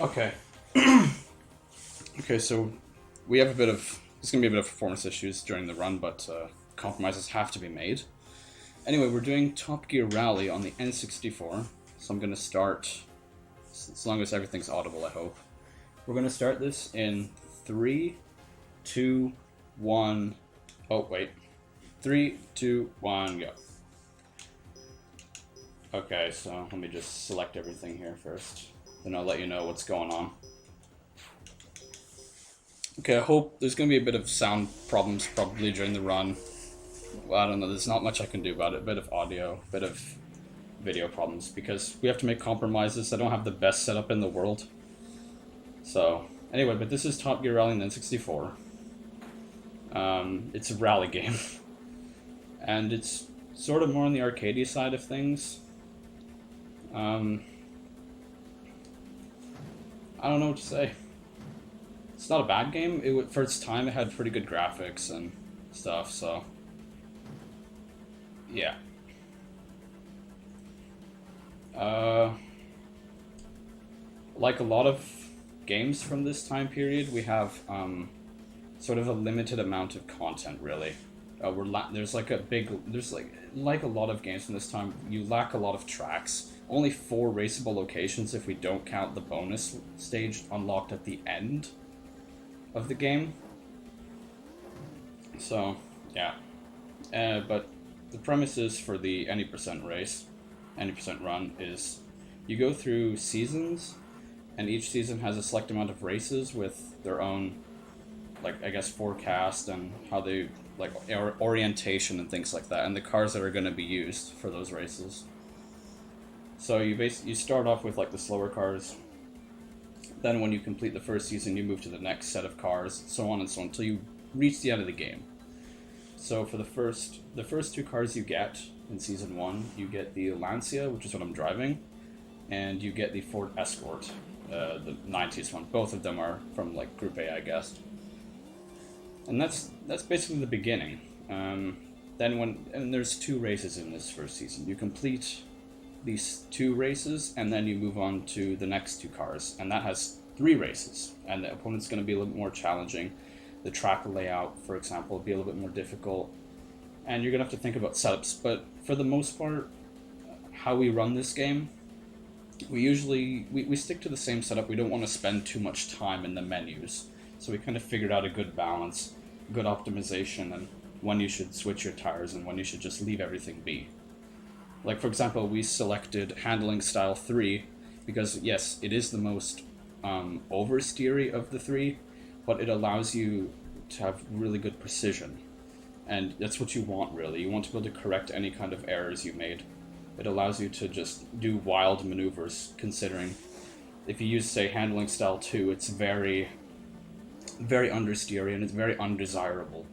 Okay. Okay, so we have a bit of... There's going to be a bit of performance issues during the run, but compromises have to be made. Anyway, we're doing Top Gear Rally on the N64, so I'm going to start, as long as everything's audible, I hope. We're going to start this in 3, 2, 1... Oh, wait. 3, 2, 1, go. Okay, so let me just select everything here first. Then I'll let you know what's going on. Okay, I hope there's going to be a bit of sound problems probably during the run. Well, I don't know, there's not much I can do about it. A bit of audio, a bit of video problems, because we have to make compromises. I don't have the best setup in the world. So, anyway, but this is Top Gear Rally on N64. It's a rally game. And it's sort of more on the arcadey side of things. I don't know what to say. It's not a bad game. For its time, it had pretty good graphics and stuff, so... Yeah. Like a lot of games from this time period, we have sort of a limited amount of content, really. There's like a lot of games from this time, you lack a lot of tracks. Only 4 raceable locations if we don't count the bonus stage unlocked at the end of the game. So, yeah. But the premises for the any percent run is you go through seasons, and each season has a select amount of races with their own, like, I guess, forecast and how they, like, orientation and things like that, and the cars that are going to be used for those races. So you start off with, like, the slower cars. Then when you complete the first season, you move to the next set of cars, so on and so on, until you reach the end of the game. So for the first 2 cars you get in Season 1, you get the Lancia, which is what I'm driving, and you get the Ford Escort, the 90s one. Both of them are from, like, Group A, I guess. And that's basically the beginning. And there's 2 races in this first season. You complete these 2 races, and then you move on to the next 2 cars, and that has 3 races, and the opponent's going to be a little bit more challenging. The track layout, for example, will be a little bit more difficult, and you're going to have to think about setups. But for the most part, how we run this game, we stick to the same setup. We don't want to spend too much time in the menus, so we kind of figured out a good balance, good optimization, and when you should switch your tires and when you should just leave everything be. Like, for example, we selected handling style 3 because, yes, it is the most oversteery of the 3, but it allows you to have really good precision. And that's what you want, really. You want to be able to correct any kind of errors you made. It allows you to just do wild maneuvers, considering if you use, say, handling style 2, it's very, very understeery and it's very undesirable.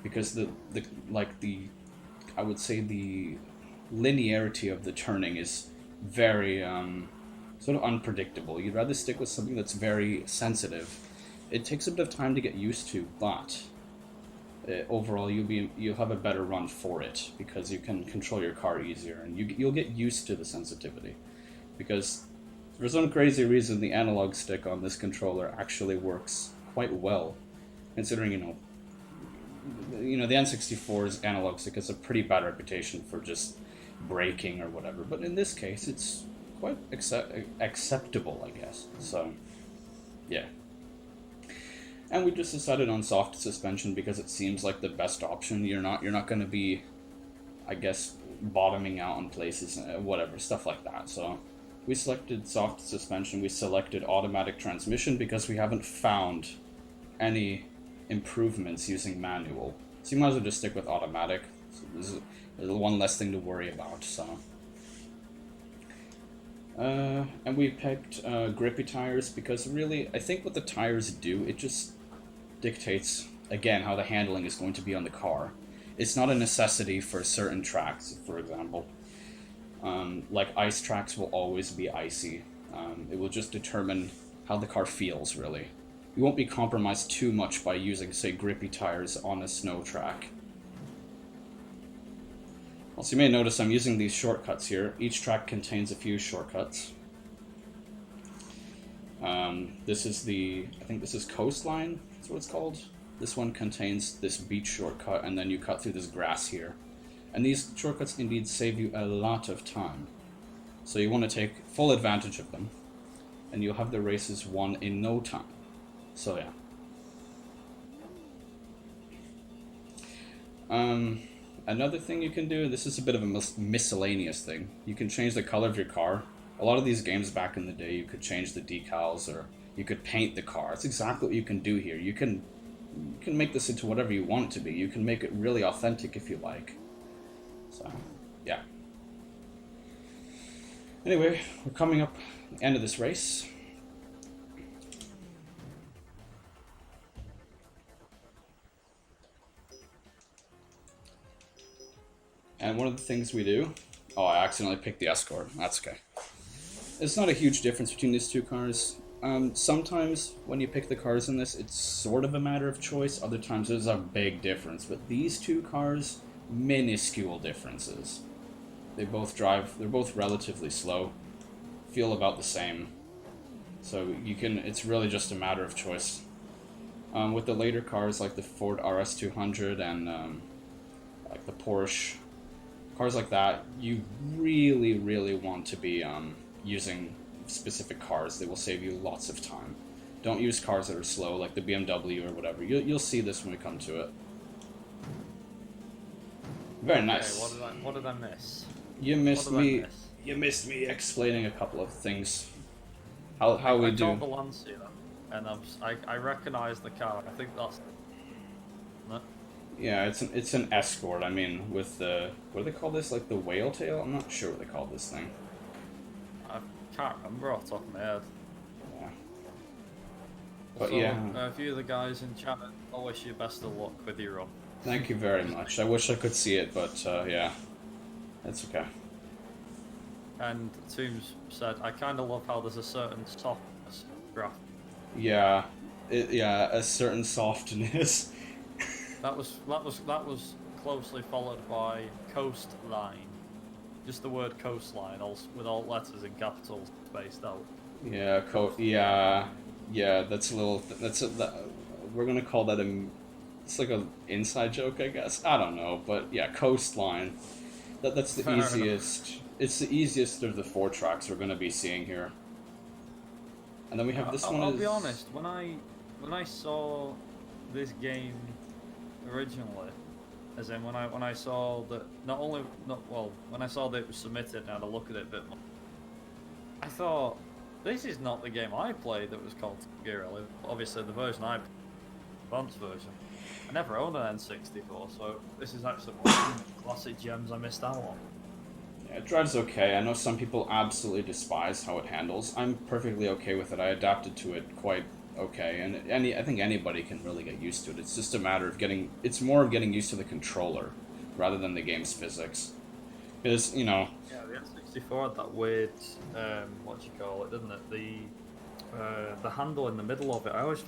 Because I would say the linearity of the turning is very sort of unpredictable. You'd rather stick with something that's very sensitive. It takes a bit of time to get used to, but overall you'll have a better run for it because you can control your car easier, and you'll get used to the sensitivity. Because for some crazy reason, the analog stick on this controller actually works quite well, considering the N64's analog stick has a pretty bad reputation for just breaking or whatever, but in this case it's quite acceptable, I guess. So yeah, and we just decided on soft suspension because it seems like the best option. You're not going to be, I guess, bottoming out in places, whatever, stuff like that. So we selected soft suspension. We selected automatic transmission because we haven't found any improvements using manual, so you might as well just stick with automatic. So there's one less thing to worry about. So and we picked grippy tires because really I think what the tires do, it just dictates again how the handling is going to be on the car. It's not a necessity for certain tracks. For example, like ice tracks will always be icy. It will just determine how the car feels, really. You won't be compromised too much by using, say, grippy tires on a snow track. Also, you may notice I'm using these shortcuts here. Each track contains a few shortcuts. This is I think this is Coastline, that's what it's called. This one contains this beach shortcut, and then you cut through this grass here. And these shortcuts indeed save you a lot of time. So you want to take full advantage of them, and you'll have the races won in no time. So yeah. Another thing you can do, this is a bit of a miscellaneous thing. You can change the color of your car. A lot of these games back in the day, you could change the decals, or you could paint the car. It's exactly what you can do here. You can make this into whatever you want it to be. You can make it really authentic if you like. So, yeah. Anyway, we're coming up the end of this race. And one of the things we do... Oh, I accidentally picked the Escort. That's okay. It's not a huge difference between these two cars. Sometimes when you pick the cars in this, it's sort of a matter of choice. Other times there's a big difference. But these two cars, minuscule differences. They're both relatively slow. Feel about the same. So it's really just a matter of choice. With the later cars like the Ford RS200 and like the Porsche, cars like that, you really, really want to be using specific cars. They will save you lots of time. Don't use cars that are slow, like the BMW or whatever. You'll see this when we come to it. Very nice. Okay, what did I miss? You missed me explaining a couple of things. How we do. I got the Lancia, and I recognize the car. I think that's... No? Yeah, it's an Escort. I mean, with the... What do they call this? Like the whale tail? I'm not sure what they call this thing. I can't remember off the top of my head. Yeah. But so, yeah. A few of the guys in chat, I wish you best of luck with your run. Thank you very much. I wish I could see it, but yeah. That's okay. And Toombs said, I kind of love how there's a certain softness graph. Yeah. A certain softness. That was closely followed by coastline. Just the word coastline, with all letters in capitals spaced out. Yeah, yeah. That's a little. We're gonna call that it's like an inside joke, I guess. I don't know, but yeah, coastline. That's the easiest. It's the easiest of the 4 tracks we're gonna be seeing here. And then we have this one. I'll be honest. When I saw this game originally, as in when I saw that when I saw that it was submitted and I had a look at it a bit more, I thought, this is not the game I played that was called Gear Rally. Obviously the version I played, advanced version. I never owned an N64, so this is actually one of the classic gems I missed out on. Yeah, it drives okay. I know some people absolutely despise how it handles. I'm perfectly okay with it. I adapted to it quite okay, and I think anybody can really get used to it. It's just a matter of it's more of getting used to the controller rather than the game's physics. Because, you know... Yeah, the N64 had that weird, what do you call it, didn't it? The handle in the middle of it, I always...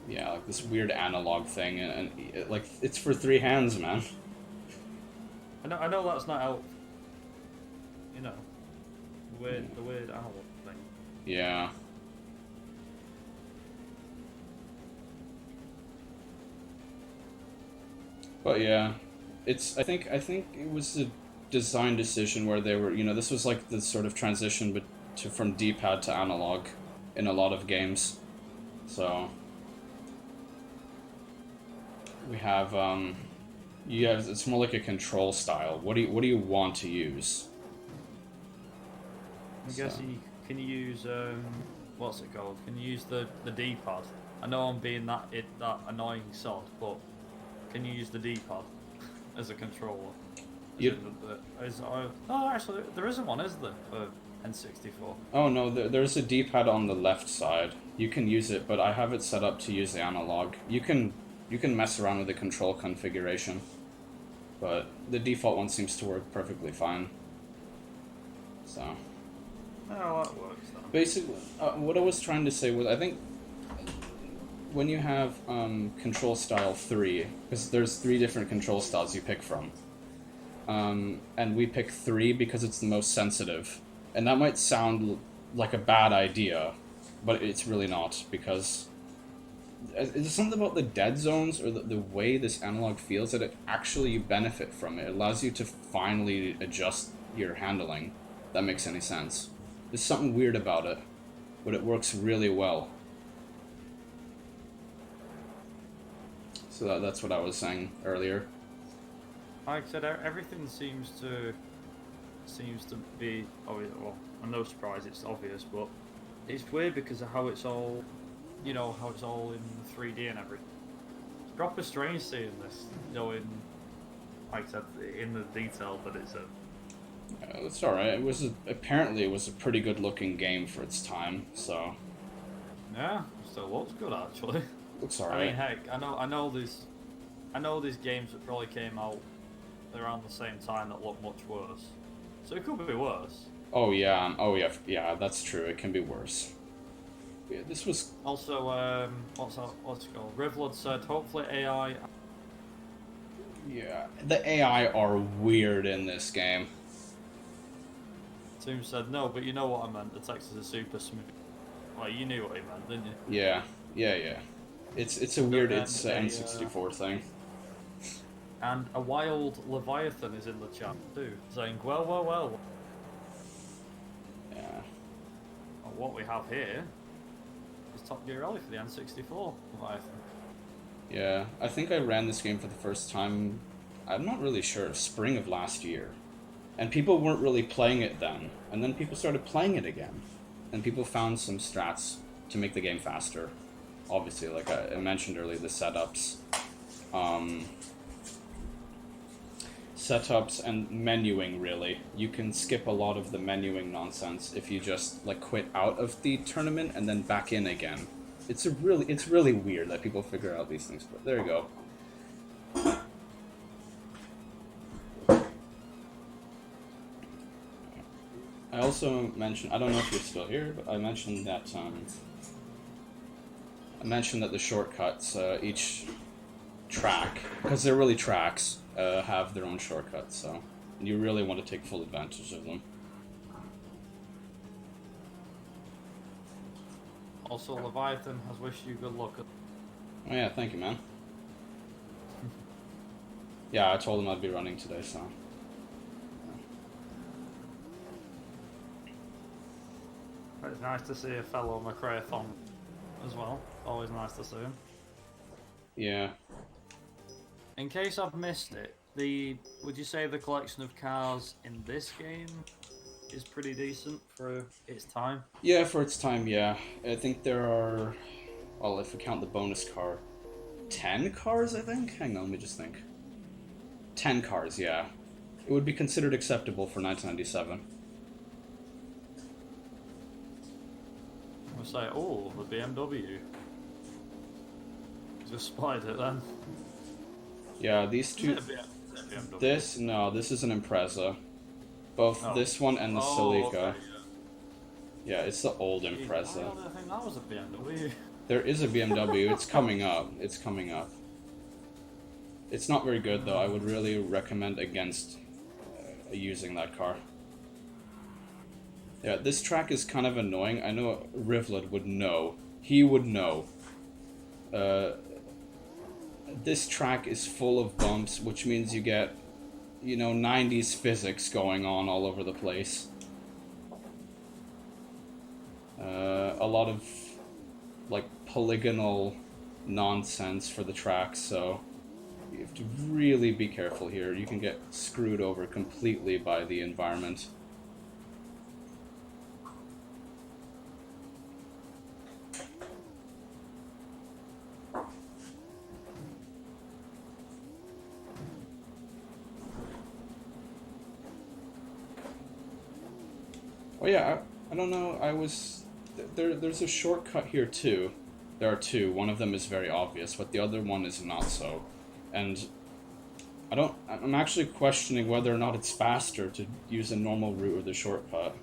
Yeah, like this weird analog thing, and like, it's for 3 hands, man. I know that's not out, you know, the weird analog thing. Yeah. But yeah, I think it was a design decision where they were, this was like the sort of transition from D-pad to analog in a lot of games. So we have it's more like a control style. What do you want to use? I guess can you use what's it called? Can you use the D-pad? I know I'm being that annoying sod, but can you use the D-pad as a controller? Actually, there isn't one, is there, for N64? Oh no, there's a D-pad on the left side. You can use it, but I have it set up to use the analog. You can mess around with the control configuration, but the default one seems to work perfectly fine. So. Oh, that works then. Basically, what I was trying to say was, I think when you have control style 3, because there's 3 different control styles you pick from, and we pick 3 because it's the most sensitive, and that might sound like a bad idea, but it's really not, because there's something about the dead zones or the way this analog feels that it actually you benefit from it. It allows you to finally adjust your handling. If that makes any sense. There's something weird about it, but it works really well. So that's what I was saying earlier. Like I said, everything seems to be obvious. Well, I'm no surprise it's obvious, but it's weird because of how it's all, you know, how it's all in 3D and everything. It's proper strange seeing this, you know, in, like I said, in the detail that it's in. It's all right. Apparently it was a pretty good looking game for its time. So Yeah, still looks good actually. looks all right. I mean, heck, I know these games that probably came out around the same time that look much worse. So it could be worse. Oh yeah. Yeah. That's true. It can be worse. Yeah, this was Also, what's it called? Rivlod said, hopefully AI. Yeah, the AI are weird in this game. Toom said no, but you know what I meant. The text is super smooth. Well, you knew what he meant, didn't you? Yeah. It's a weird N64 thing. And a wild Leviathan is in the chat too, saying, well. Yeah. Well, what we have here is Top Gear Rally for the N64 Leviathan. Yeah, I think I ran this game for the first time, I'm not really sure, spring of last year. And people weren't really playing it then. And then people started playing it again. And people found some strats to make the game faster. Obviously, like I mentioned earlier, the setups. Setups and menuing, really. You can skip a lot of the menuing nonsense if you just like quit out of the tournament and then back in again. It's really weird that people figure out these things, but there you go. I also mentioned, I don't know if you're still here, but I mentioned that the shortcuts, each track, because they're really tracks, have their own shortcuts, so you really want to take full advantage of them. Also, Leviathan has wished you good luck. Oh yeah, thank you, man. Yeah, I told him I'd be running today, so... It's nice to see a fellow McRaeathon as well. Always nice to see him. Yeah. In case I've missed it, would you say the collection of cars in this game is pretty decent for its time? Yeah, for its time, yeah. I think there are, well, if we count the bonus car, 10 cars, I think? Hang on, let me just think. 10 cars, yeah. It would be considered acceptable for 1997. We'll say, oh, the BMW. Just spied it then. Yeah, these two... Is it a BMW? This is an Impreza. Both this one and the Celica. Okay, yeah, it's the old Impreza. I think that was a BMW. There is a BMW, it's coming up. It's coming up. It's not very good, though. I would really recommend against using that car. Yeah, this track is kind of annoying. I know Rivlid would know. He would know. This track is full of bumps, which means you get, 90s physics going on all over the place. A lot of, like, polygonal nonsense for the tracks, so you have to really be careful here. You can get screwed over completely by the environment. Oh yeah, I don't know, there's a shortcut here too. There are two, one of them is very obvious, but the other one is not so. And I'm actually questioning whether or not it's faster to use a normal route or the shortcut.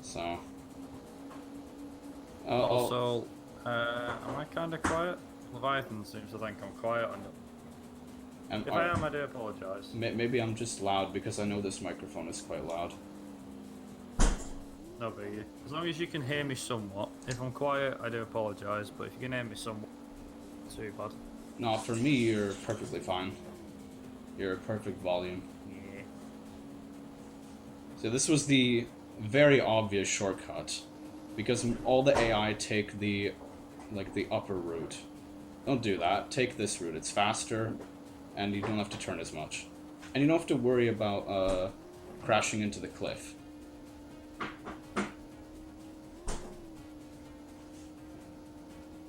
So... also, am I kind of quiet? Leviathan seems to think I'm quiet on it. If I am, I do apologise. Maybe I'm just loud because I know this microphone is quite loud. No biggie. As long as you can hear me somewhat. If I'm quiet, I do apologise, but if you can hear me somewhat, not too bad. No, for me, you're perfectly fine. You're a perfect volume. Yeah. So this was the very obvious shortcut, because all the AI take the upper route. Don't do that. Take this route. It's faster, and you don't have to turn as much, and you don't have to worry about crashing into the cliff.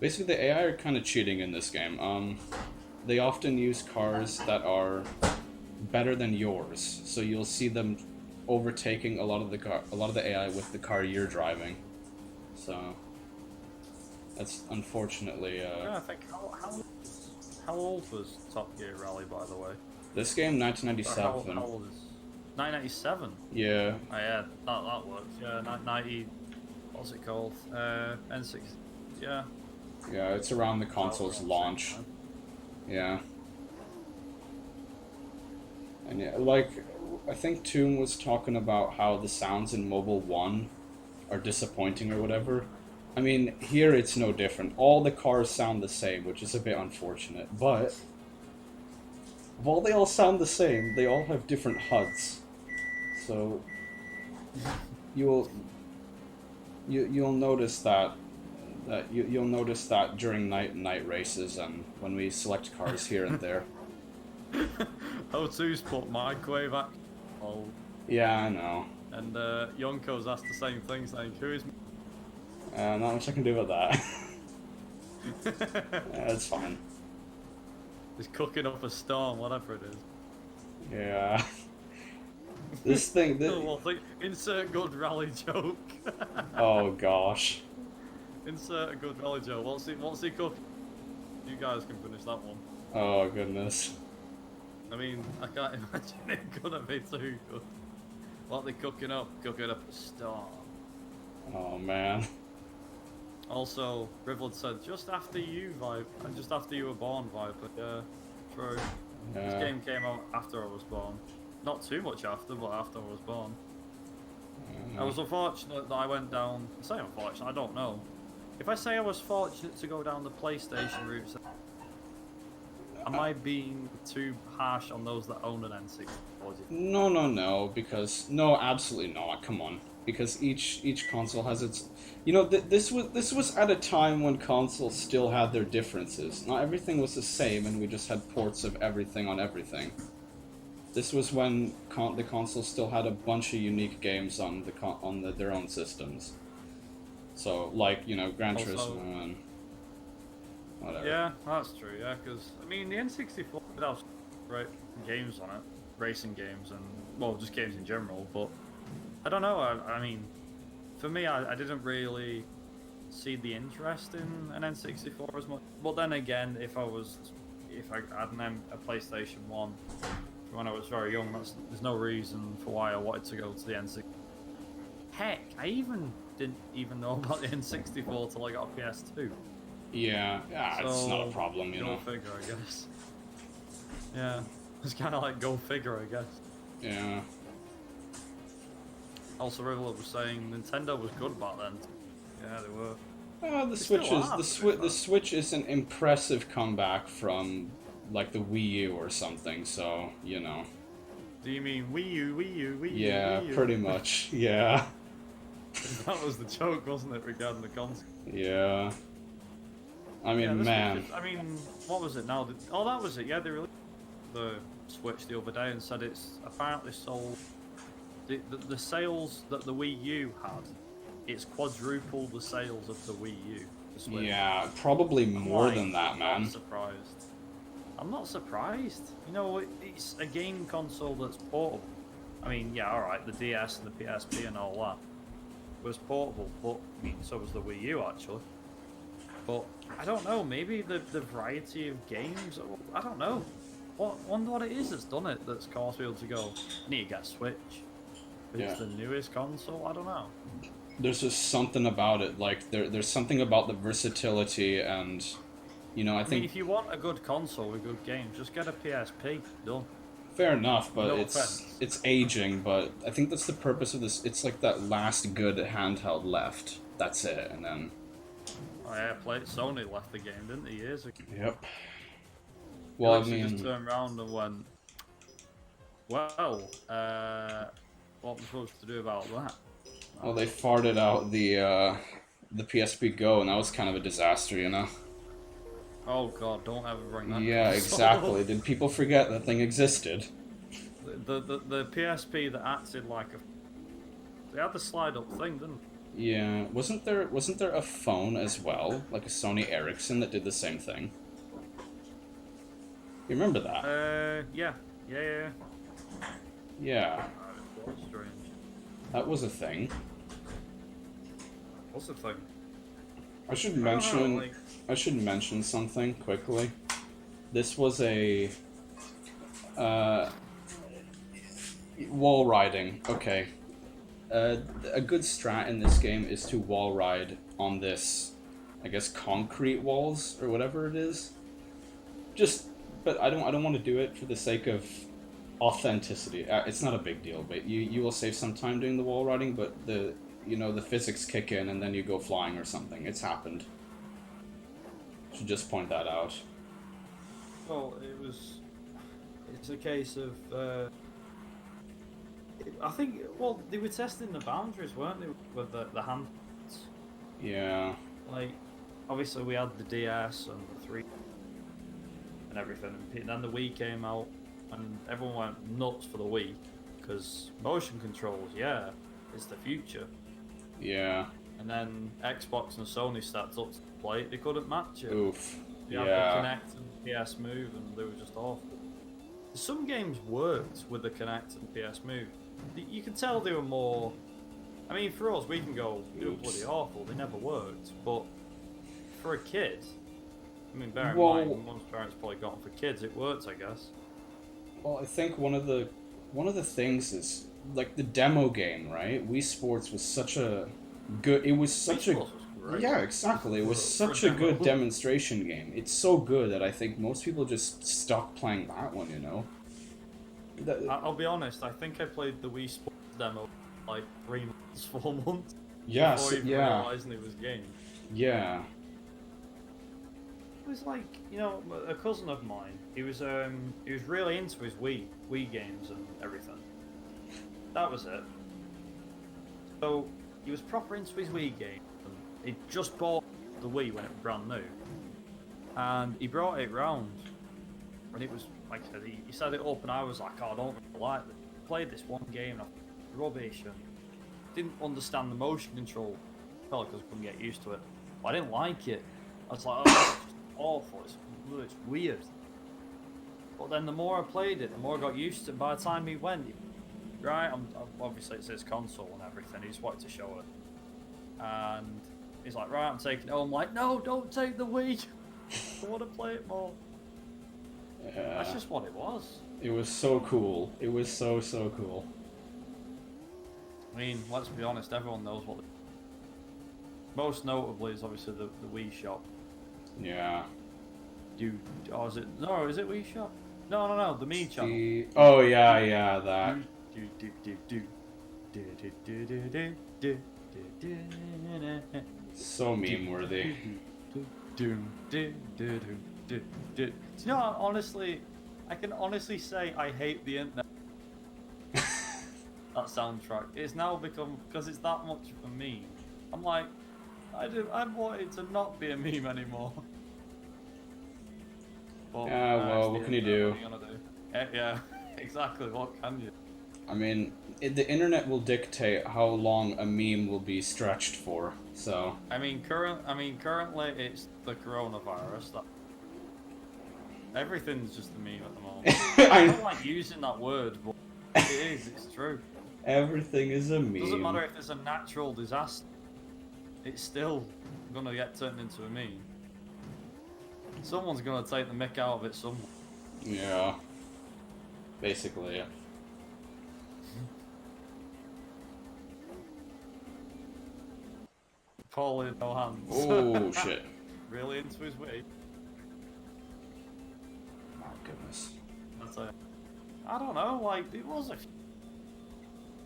Basically, the AI are kind of cheating in this game. They often use cars that are better than yours, so you'll see them overtaking a lot of the AI with the car you're driving. So that's unfortunately. Yeah, I think how old was Top Gear Rally, by the way? This game, 1997. How old is 1997? Yeah. Oh yeah, that works. Yeah, 90. What's it called? N6. Yeah. Yeah, it's around the console's launch. Yeah. And yeah, like, I think Toon was talking about how the sounds in Mobile 1 are disappointing or whatever. I mean, here it's no different. All the cars sound the same, which is a bit unfortunate. But while they all sound the same, they all have different HUDs. So you'll notice that you'll notice that during night races and when we select cars here and there. O2's put microwave act. Oh. Yeah, I know. And Yonko's asked the same thing, saying, "Who is?" Not much I can do with that. It's fine. He's cooking up a storm, whatever it is. Yeah. This thing. Well, insert good rally joke. Oh gosh. Insert a good rally joke. What's he cooking? You guys can finish that one. Oh goodness. I mean, I can't imagine it gonna be too good. What are they cooking up? Cooking up a storm. Oh man. Also, Rivlin said, just after you were born, Viper. Yeah, true. Yeah. This game came out after I was born. Not too much after, but after I was born. I was unfortunate that I went down... I say unfortunate, I don't know. If I say I was fortunate to go down the PlayStation route, am I being too harsh on those that own an N64? No, because... No, absolutely not, come on. Because each console has its... You know, this was at a time when consoles still had their differences. Not everything was the same, and we just had ports of everything on everything. This was when the console still had a bunch of unique games on their own systems. So, like, you know, Gran Turismo and whatever. Yeah, that's true. Yeah, because I mean, the N64 has great games on it, racing games, and well, just games in general. But I don't know. I mean, for me, I didn't really see the interest in an N64 as much. But then again, if I had a PlayStation 1 when I was very young, there's no reason for why I wanted to go to the N64. Heck, I didn't even know about the N64 till I got a PS2. Yeah, so, it's not a problem, you know. Go figure, I guess. Yeah, it's kind of like go figure, I guess. Yeah. Also, Rivulet was saying Nintendo was good back then. Yeah, they were. The Switch is an impressive comeback from like the Wii U or something. So you know. Do you mean Wii U? Yeah, Wii U? pretty much. Yeah. That was the joke, wasn't it, regarding the console? Yeah. I mean, yeah, man. I mean, what was it now? Oh, that was it. Yeah, they released the Switch the other day and said it's apparently sold. The sales that the Wii U had, it's quadrupled the sales of the Wii U. The Switch. Yeah, probably more than that, man. I'm not surprised. I'm not surprised. You know, it's a game console that's portable. I mean, yeah, alright, the DS and the PSP and all that was portable, but I mean, so was the Wii U actually. But I don't know, maybe the variety of games, I don't know. Wonder what it is that's done it, that's caused people to go, I need to get a Switch. It's the newest console, I don't know. There's just something about it, like, there's something about the versatility and, you know, I think... mean, if you want a good console with good games, just get a PSP, done. Fair enough, but No it's offense. aging. But I think that's the purpose of this. It's like that last good handheld left. That's it, and then. Oh yeah, Sony left the game, didn't they, years ago? Yep. They Well, I literally just mean, turned around and went, well, what am I supposed to do about that? well, they farted out the PSP Go, and that was kind of a disaster, you know. Oh god, don't ever bring that Yeah, console exactly. up. Did people forget that thing existed? The PSP that acted like a... They had the slide-up thing, didn't they? Yeah, wasn't there a phone as well, like a Sony Ericsson that did the same thing? You remember that? Yeah. Yeah. Yeah, That's strange. that was a thing. What's the thing? I should I don't know, mention like... I should mention something quickly. This was a wall riding. Okay. A good strat in this game is to wall ride on this, I guess, concrete walls or whatever it is. But I don't want to do it for the sake of authenticity. It's not a big deal, but you will save some time doing the wall riding. But the physics kick in and then you go flying or something. It's happened. Should just point that out. Well, it's a case of, I think, well, they were testing the boundaries, weren't they, with the hands? Yeah. Like, obviously we had the DS and the 3 and everything, and then the Wii came out, and everyone went nuts for the Wii, because motion controls, yeah, is the future. Yeah. And then Xbox and Sony stepped up to the plate, they couldn't match it. Oof. They had the Kinect and PS Move, and they were just awful. Some games worked with the Kinect and PS Move. You can tell they were more... I mean, for us, we can go, they were bloody awful, they never worked. But for a kid, I mean, bear in mind, most parents probably got them for kids, it worked, I guess. Well, I think one of the things is, like, the demo game, right? Wii Sports was such a good... It was such a... Great. Yeah, exactly. It was such a good demonstration game. It's so good that I think most people just stopped playing that one, you know? I'll be honest, I think I played the Wii Sports demo like 3 months, 4 months Yes, before even realising it was a game. Yeah. It was like, you know, a cousin of mine, he was really into his Wii games and everything. That was it. So, he was proper into his Wii game. He just bought the Wii when it was brand new, and he brought it round, and it was like I said, he set it up, and I was like, oh, I don't really like it. I played this one game, and I thought it was rubbish, and didn't understand the motion control, probably because I couldn't get used to it. But I didn't like it. I was like, oh, it's just awful. It's weird. But then the more I played it, the more I got used to it. By the time he went, right, I'm obviously it's his console and everything. He just wanted to show it, and he's like, right, I'm taking it home. I'm like, no, don't take the Wii. I want to play it more. Yeah. That's just what it was. It was so cool. It was so cool. I mean, let's be honest, everyone knows what... Most notably is obviously the Wii Shop. Yeah. Oh, is it... No, is it Wii Shop? No, the Me channel. Oh, yeah, that. So meme-worthy. You know, honestly, I can honestly say I hate the internet. That soundtrack. It's now become, because it's that much of a meme. I'm like, I want it to not be a meme anymore. But, Yeah, well, what can you do? What are you gonna do? Yeah, exactly. What can you? I mean, the internet will dictate how long a meme will be stretched for. So. I mean, currently it's the coronavirus. Everything's just a meme at the moment. I don't like using that word, but it is. It's true. Everything is a meme. It doesn't matter if there's a natural disaster. It's still gonna get turned into a meme. Someone's gonna take the mick out of it somewhere. Yeah. Basically, yeah. Paul in no hands. Oh, shit. Really into his way. My goodness. That's it. I don't know, like, it was a...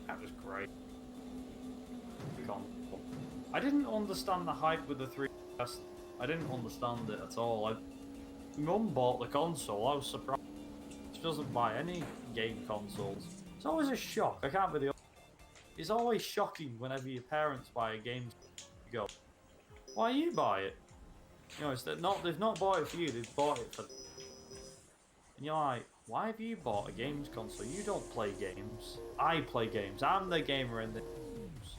That was great. I didn't understand the hype with the 3DS. I didn't understand it at all. Mum bought the console, I was surprised. She doesn't buy any game consoles. It's always a shock, I can't be the... It's always shocking whenever your parents buy a game. You go, why you buy it? You know, it's not, they've not bought it for you, they've bought it for... And you're like, why have you bought a games console? You don't play games. I play games. I'm the gamer in the games.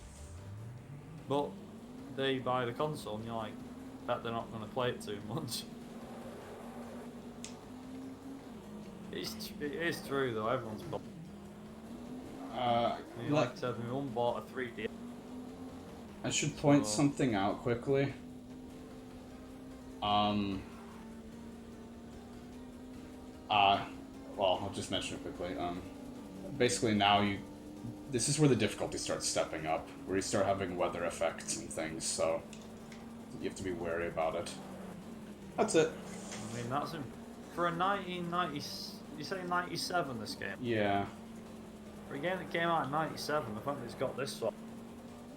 But they buy the console and you're like, bet they're not going to play it too much. It is true though, everyone's bought. Like I said, my mum bought a 3D. I should point something out quickly. Well, I'll just mention it quickly. Basically now this is where the difficulty starts stepping up, where you start having weather effects and things, so you have to be wary about it. That's it. I mean, that's for a 1990, you say 97 this game? Yeah. For a game that came out in 97, the fact that it's got this sort of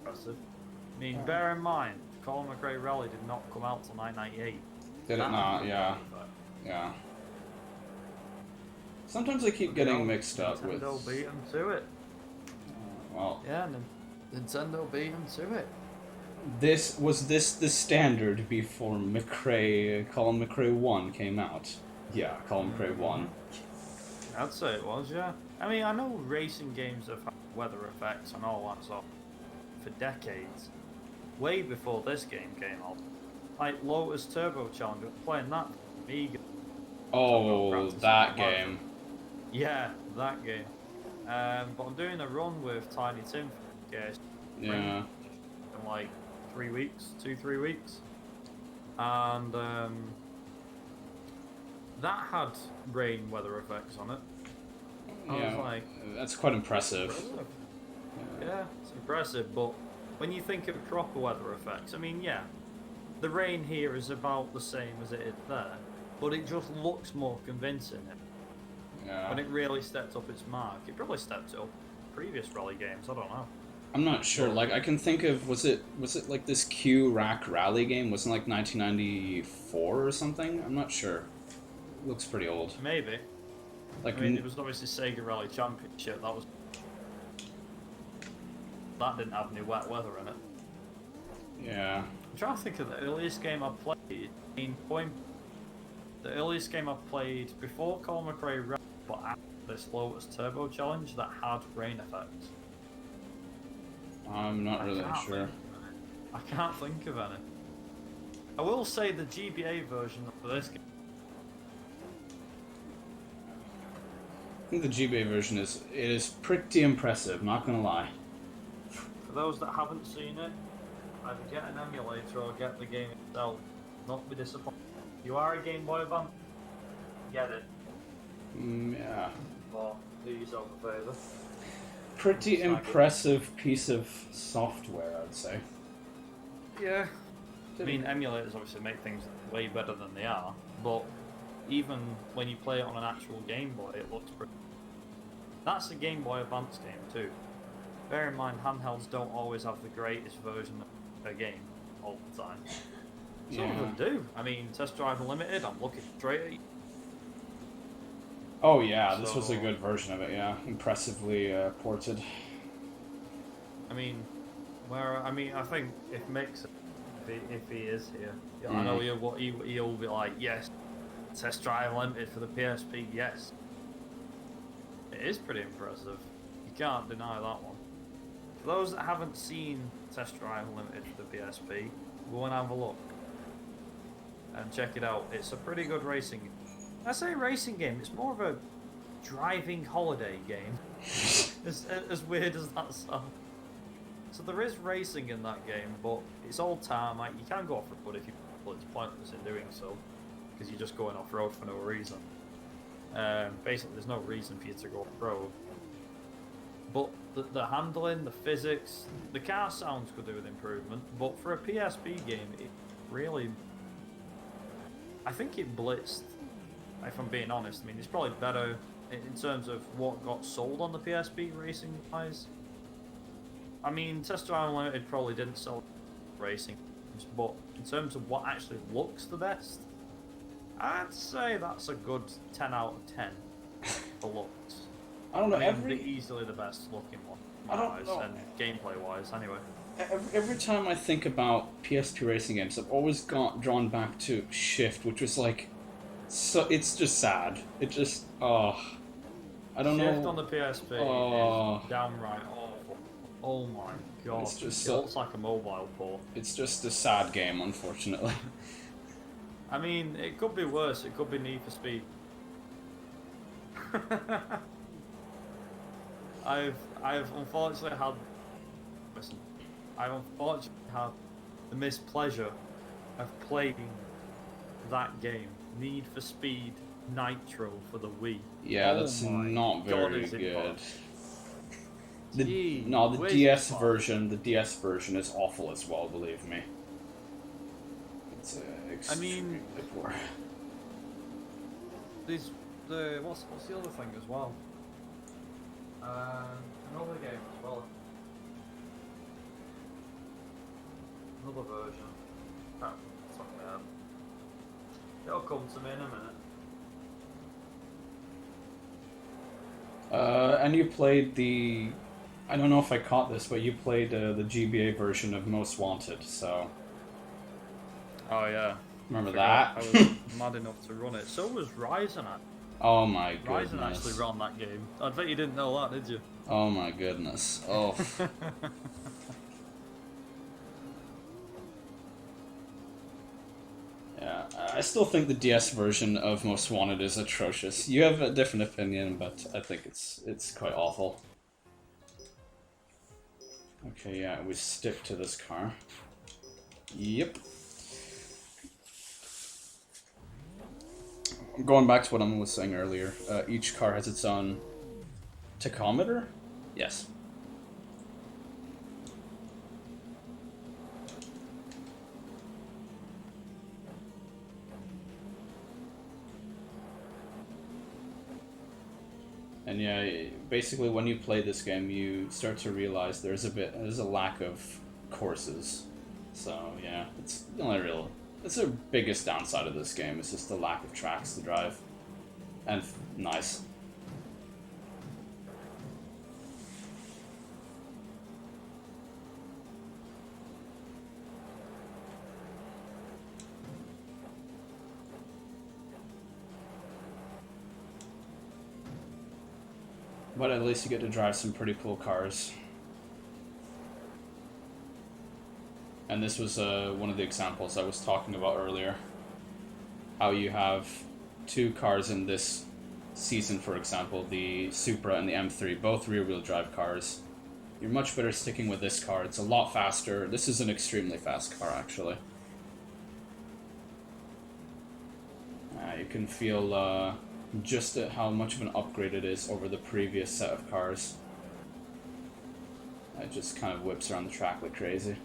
impressive. I mean, bear in mind, Colin McRae Rally did not come out till 1998. Did it not? Yeah. Yeah. Sometimes I keep getting mixed up with... Nintendo beat them to it. Well... Yeah, Nintendo beat them to it. Was this the standard before Colin McRae 1 came out? Yeah, Colin McRae 1. I'd say it was, yeah. I mean, I know racing games have had weather effects and all that sort for decades. Way before this game came out. Like Lotus Turbo Challenge, playing that Amiga. Oh, that game. Yeah, that game. But I'm doing a run with Tiny Tim for yeah. in like 3 weeks, 2-3 weeks. And that had rain weather effects on it. I was like, that's quite impressive. Yeah, it's impressive, but when you think of proper weather effects, I mean, yeah, the rain here is about the same as it is there, but it just looks more convincing. Yeah. When it really stepped up its mark. It probably stepped up previous rally games, I don't know. I'm not sure, like, I can think of, was it like this Q-Rack rally game? Wasn't like 1994 or something? I'm not sure. It looks pretty old. Maybe. Like, I mean, it was obviously Sega Rally Championship, that didn't have any wet weather in it. Yeah. I'm trying to think of the earliest game I played. The earliest game I played before Colin McRae Rally, but after this Lotus Turbo Challenge that had rain effects. I'm not really sure. I can't think of any. I will say the GBA version of this game. I think the GBA version is pretty impressive, not gonna lie. For those that haven't seen it, either get an emulator or get the game itself. Not be disappointed. If you are a Game Boy Advance, get it. Yeah. But do yourself a favour. Pretty impressive piece of software, I'd say. Yeah. I mean, emulators obviously make things way better than they are, but even when you play it on an actual Game Boy, it looks pretty... That's a Game Boy Advance game too. Bear in mind, handhelds don't always have the greatest version of a game all the time. Some of them do. I mean, Test Drive Unlimited, I'm looking straight at you. Oh yeah, this was a good version of it, yeah. Impressively ported. I mean, I think if Mick's, if he is here, I know he'll be like, yes, Test Drive Unlimited for the PSP, yes. It is pretty impressive. You can't deny that one. For those that haven't seen Test Drive Unlimited for the PSP, go and have a look. And check it out. It's a pretty good racing game. I say racing game, it's more of a driving holiday game. as weird as that sounds. So there is racing in that game, but it's all tarmac. You can go off-road if you want, but it's pointless in doing so, because you're just going off-road for no reason. Basically, there's no reason for you to go off-road. But the handling, the physics, the car sounds could do with improvement, but for a PSP game, it really... I think it blitzed, if I'm being honest. I mean, it's probably better in terms of what got sold on the PSP racing wise. I mean, Test Drive Unlimited probably didn't sell racing, but in terms of what actually looks the best, I'd say that's a good 10 out of 10 for looks. I don't know. I mean, easily the best looking one, I don't know. and gameplay wise, anyway. Every time I think about PSP racing games, I've always got drawn back to Shift, which was like, so it's just sad. It just, I don't know. Shift on the PSP is downright awful. Oh my god, It's just it looks like a mobile port. It's just a sad game, unfortunately. I mean, it could be worse. It could be Need for Speed. I've unfortunately had. Listen, I've unfortunately had the mispleasure of playing that game, Need for Speed Nitro for the Wii. Yeah, that's not very good. The DS version, the DS version is awful as well. Believe me. It's extremely poor. What's the other thing as well? Another game as well. Another version. Crap, it's not my head. It'll come to me in a minute. And you played the... I don't know if I caught this, but you played the GBA version of Most Wanted, so... Oh yeah. Remember that? I was mad enough to run it. So was Ryzen. Oh my goodness. Ryzen actually ran that game. I bet you didn't know that, did you? Oh my goodness. Oh. Yeah, I still think the DS version of Most Wanted is atrocious. You have a different opinion, but I think it's quite awful. Okay, yeah, we stick to this car. Yep. Going back to what I was saying earlier, each car has its own tachometer? Yes. And yeah, basically when you play this game, you start to realize there's a lack of courses. So yeah, it's the only real. It's the biggest downside of this game. It's just the lack of tracks to drive, and nice. But at least you get to drive some pretty cool cars. And this was one of the examples I was talking about earlier. How you have two cars in this season, for example, the Supra and the M3, both rear-wheel drive cars. You're much better sticking with this car. It's a lot faster. This is an extremely fast car, actually. You can feel just how much of an upgrade it is over the previous set of cars. It just kind of whips around the track like crazy.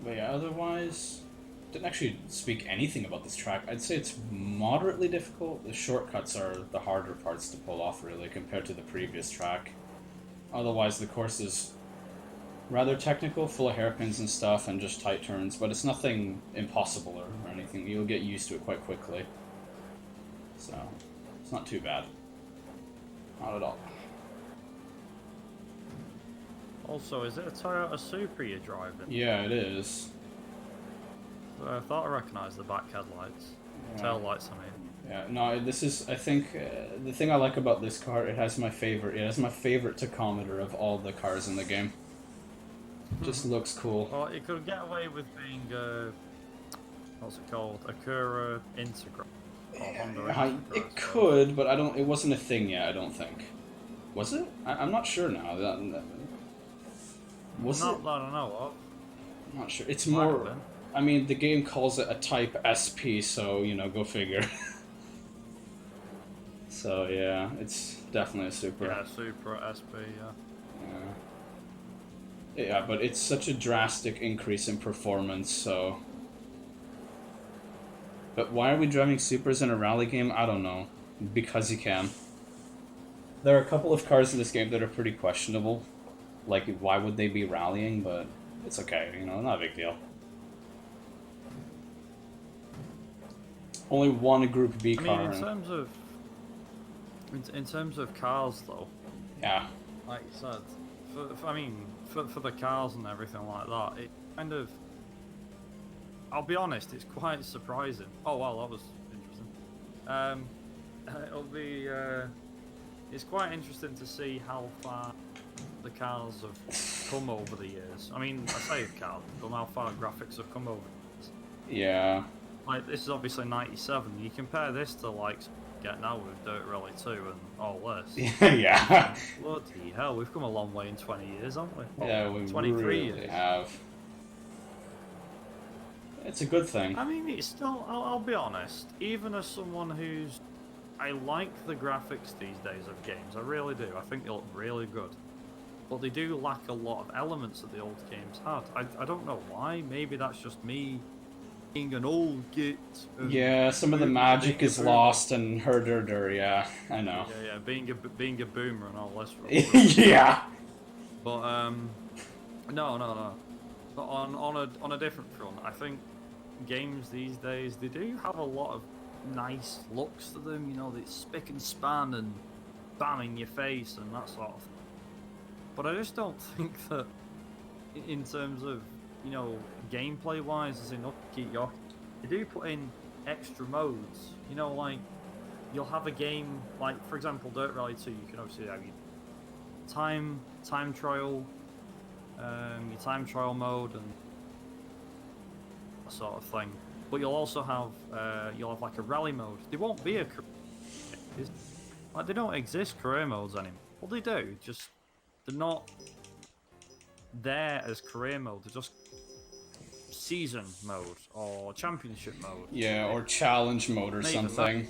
But yeah, otherwise, didn't actually speak anything about this track. I'd say it's moderately difficult. The shortcuts are the harder parts to pull off, really, compared to the previous track. Otherwise, the course is rather technical, full of hairpins and stuff, and just tight turns, but it's nothing impossible or anything. You'll get used to it quite quickly. So, it's not too bad. Not at all. Also, is it a Toyota Supra you're driving? Yeah, it is. I thought I recognised the back headlights. Yeah. Tail lights, I mean. Yeah, no, this is, I think, the thing I like about this car, it has my favorite tachometer of all the cars in the game. Just looks cool. Well, it could get away with being, what's it called? Acura Integra. Or Honda Integra. It could, but it wasn't a thing yet, I don't think. Was it? I'm not sure now. Was it? Not that I know of. I'm not sure. It's more, I mean, the game calls it a Type SP, so, you know, go figure. So, yeah, it's definitely a Supra. Yeah, Supra, SP, yeah. Yeah, but it's such a drastic increase in performance, so... But why are we driving Supras in a rally game? I don't know. Because you can. There are a couple of cars in this game that are pretty questionable. Like, why would they be rallying? But it's okay, you know, not a big deal. Only one Group B car. I mean, in terms of cars, though. Yeah. Like you said, for the cars and everything like that, it kind of. I'll be honest, it's quite surprising. Oh well, that was interesting. It'll be. It's quite interesting to see how far the cars have come over the years. I mean, I say cars, but how far graphics have come over the years. Yeah. Like, this is obviously 97. You compare this to, like, getting out with Dirt Rally 2 and all this. Yeah. Bloody hell, we've come a long way in 20 years, haven't we? Well, Yeah, we 23 really years. have. It's a good thing. I mean, it's still, I'll be honest, even as someone who's... I like the graphics these days of games, I really do. I think they look really good. But they do lack a lot of elements that the old games had. I don't know why, maybe that's just me being an old git. Yeah, some of the magic is lost and herder, yeah, I know. Yeah, being a boomer and all this. Yeah. But no. But on a different front, I think games these days, they do have a lot of nice looks to them. You know, it's spick and span and bam in your face and that sort of thing. But I just don't think that, in terms of, you know, gameplay wise, is enough to keep you. They do put in extra modes. You know, like you'll have a game like, for example, Dirt Rally 2. You can obviously have your time trial, your time trial mode, and that sort of thing. But you'll also have like a rally mode. There won't be a career. Like, they don't exist career modes anymore. Well, they do. Just they're not there as career mode. They're just season mode or championship mode. Yeah, or challenge mode or something.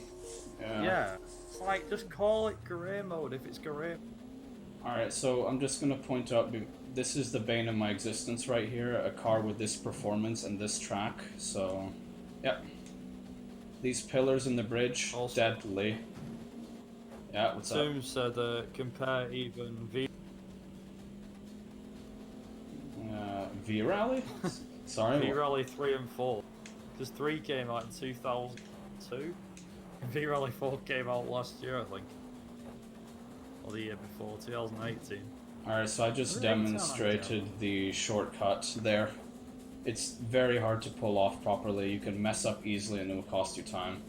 Yeah. It's like, just call it career mode if it's career. Alright, so I'm just gonna point out, this is the bane of my existence right here, a car with this performance and this track, so, yep. These pillars in the bridge, also, deadly. Yeah, what's Zoom up? Said compare even V-Rally? Sorry? V-Rally 3 and 4. Because 3 came out in 2002. V-Rally 4 came out last year, I think. Or the year before, 2018. Alright, so I just demonstrated the shortcut there. It's very hard to pull off properly. You can mess up easily and it will cost you time.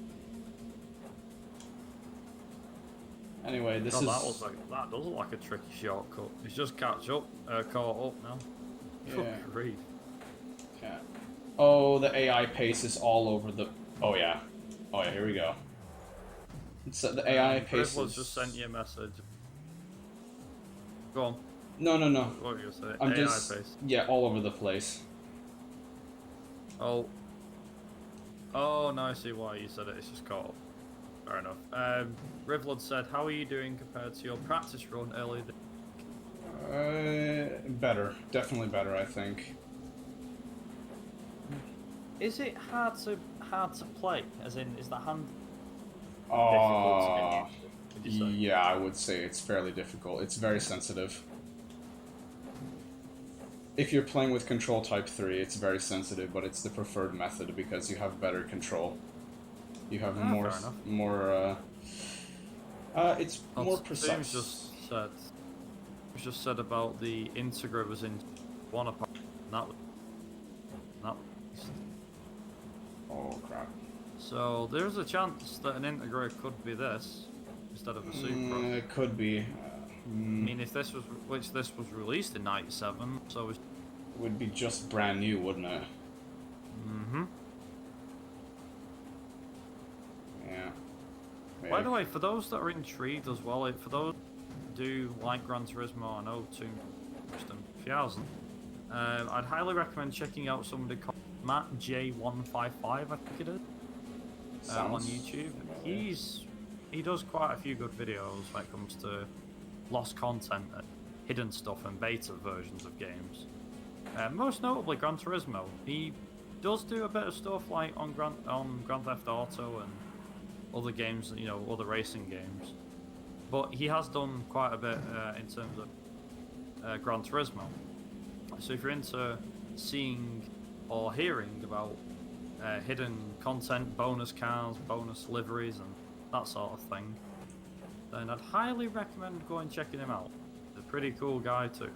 Anyway, this is... That does look like a tricky shortcut. It's just caught up now. Yeah. Read. Yeah. Oh, the AI pace is all over the... Oh, yeah. Oh, yeah, here we go. It's the AI pace is... just sent you a message. Go on. No. What were you going to say? I'm AI just... pace. Yeah, all over the place. Oh, no, I see why you said it. It's just caught up. Fair enough. Rivlod said, how are you doing compared to your practice run earlier? Better. Definitely better, I think. Is it hard to play? As in, is the hand difficult? Yeah, I would say it's fairly difficult. It's very sensitive. If you're playing with Control Type 3, it's very sensitive, but it's the preferred method because you have better control. You have more, it's more precise. Just said about the Integra was in one apartment. That. Oh crap! So there's a chance that an Integra could be this instead of a Supra. It could be. I mean, if this was released in '97, so it's... It would be just brand new, wouldn't it? Mm-hmm. Yeah. By the way, for those that are intrigued as well, for those who do like Gran Turismo, I know too if he hasn't, I'd highly recommend checking out somebody called Matt J155, I think it is, on YouTube. He does quite a few good videos when it comes to lost content and hidden stuff and beta versions of games. Most notably Gran Turismo. He does do a bit of stuff like on Grand Theft Auto and other games, you know, other racing games. But he has done quite a bit in terms of Gran Turismo. So if you're into seeing or hearing about hidden content, bonus cars, bonus liveries, and that sort of thing, then I'd highly recommend going checking him out. He's a pretty cool guy too.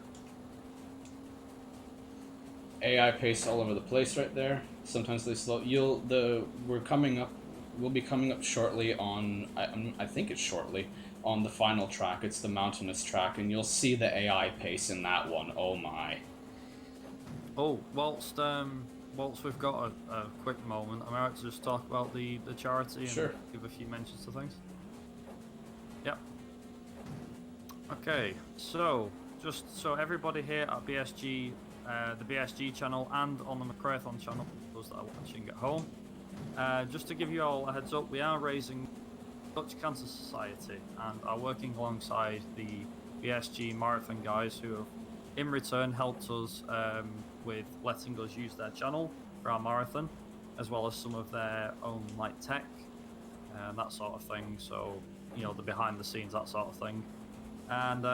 AI pace all over the place right there. Sometimes they slow. We'll be coming up shortly on. I think it's shortly on the final track. It's the mountainous track, and you'll see the AI pace in that one. Oh my. Oh, whilst we've got a quick moment, am I right to just talk about the charity and Sure. give a few mentions to things? Yep. Okay, so just so everybody here at BSG, the BSG channel and on the McRaeathon channel, those that are watching at home, just to give you all a heads up, we are raising Dutch Cancer Society and are working alongside the BSG Marathon guys who have in return helped us with letting us use their channel for our marathon, as well as some of their own like tech and that sort of thing. So, you know, the behind the scenes, that sort of thing. And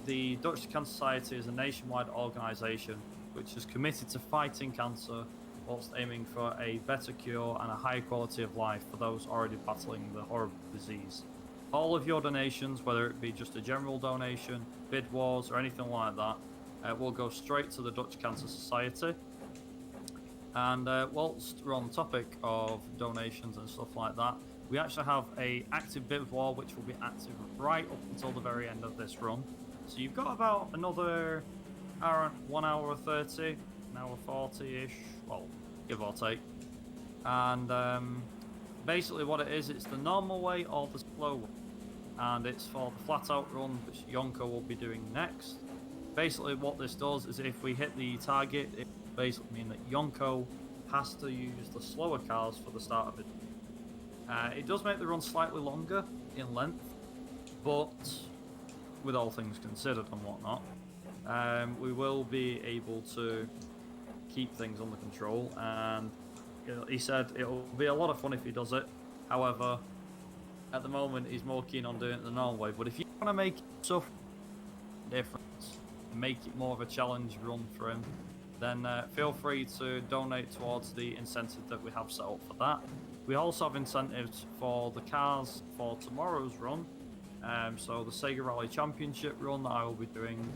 the Dutch Cancer Society is a nationwide organisation which is committed to fighting cancer whilst aiming for a better cure and a higher quality of life for those already battling the horrible disease. All of your donations, whether it be just a general donation, bid wars, or anything like that, will go straight to the Dutch Cancer Society. And whilst we're on the topic of donations and stuff like that, we actually have a active bid war which will be active right up until the very end of this run. So you've got about another 1 hour 30, an hour 40-ish, well, give or take. And basically what it is, it's the normal way or the slow way. And it's for the flat out run, which Yonko will be doing next. Basically what this does is if we hit the target, it basically means that Yonko has to use the slower cars for the start of it. It does make the run slightly longer in length, but with all things considered and whatnot, we will be able to keep things under control. And he said it'll be a lot of fun if he does it. However, at the moment he's more keen on doing it the normal way. But if you want to make it so difference, make it more of a challenge run for him, then feel free to donate towards the incentive that we have set up for that. We also have incentives for the cars for tomorrow's run. So the Sega Rally Championship run that I will be doing,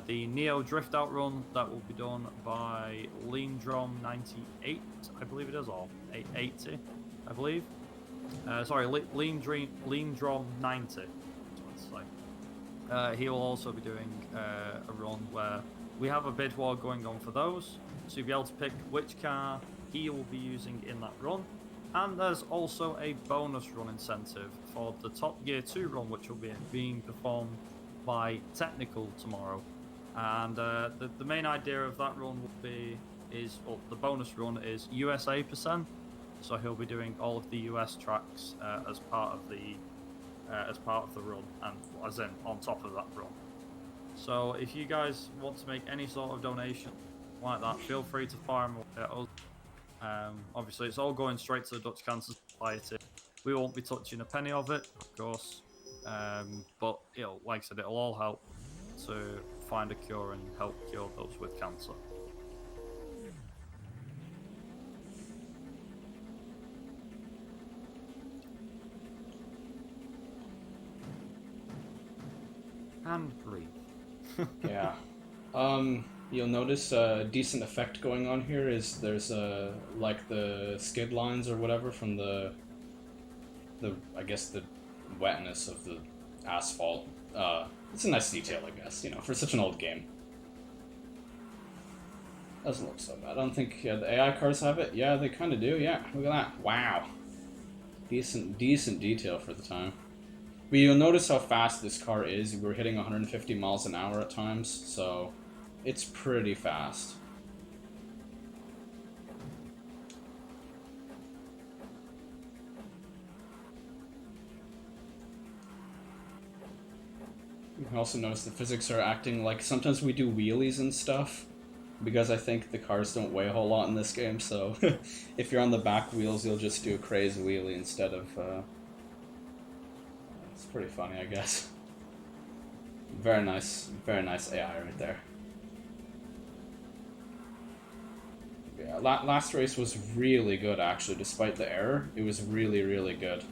the Neo Drift Out run that will be done by Leandrom 98, I believe it is, or 880, I believe. Sorry, Leandrom 90. That's what I say. He will also be doing a run where we have a bid war going on for those, so you'll be able to pick which car he will be using in that run. And there's also a bonus run incentive for the Top Gear 2 run, which will be being performed by Technical tomorrow. And the main idea of that run well, the bonus run is USA %. So he'll be doing all of the US tracks as part of the run, and as in on top of that run. So if you guys want to make any sort of donation like that, feel free to fire them at us. Obviously, it's all going straight to the Dutch Cancer Society. We won't be touching a penny of it, of course. But like I said, it'll all help to find a cure and help cure those with cancer. And breathe. Yeah. You'll notice a decent effect going on here is there's like the skid lines or whatever from the I guess the wetness of the asphalt. It's a nice detail, I guess, you know, for such an old game. Doesn't look so bad. I don't think the AI cars have it. Yeah, they kind of do. Yeah, look at that. Wow, decent detail for the time. But you'll notice how fast this car is. We're hitting 150 miles an hour at times, so it's pretty fast. You can also notice the physics are acting like sometimes we do wheelies and stuff, because I think the cars don't weigh a whole lot in this game, so if you're on the back wheels, you'll just do a crazy wheelie instead of... It's pretty funny, I guess. Very nice AI right there. Yeah, last race was really good, actually, despite the error. It was really, really good.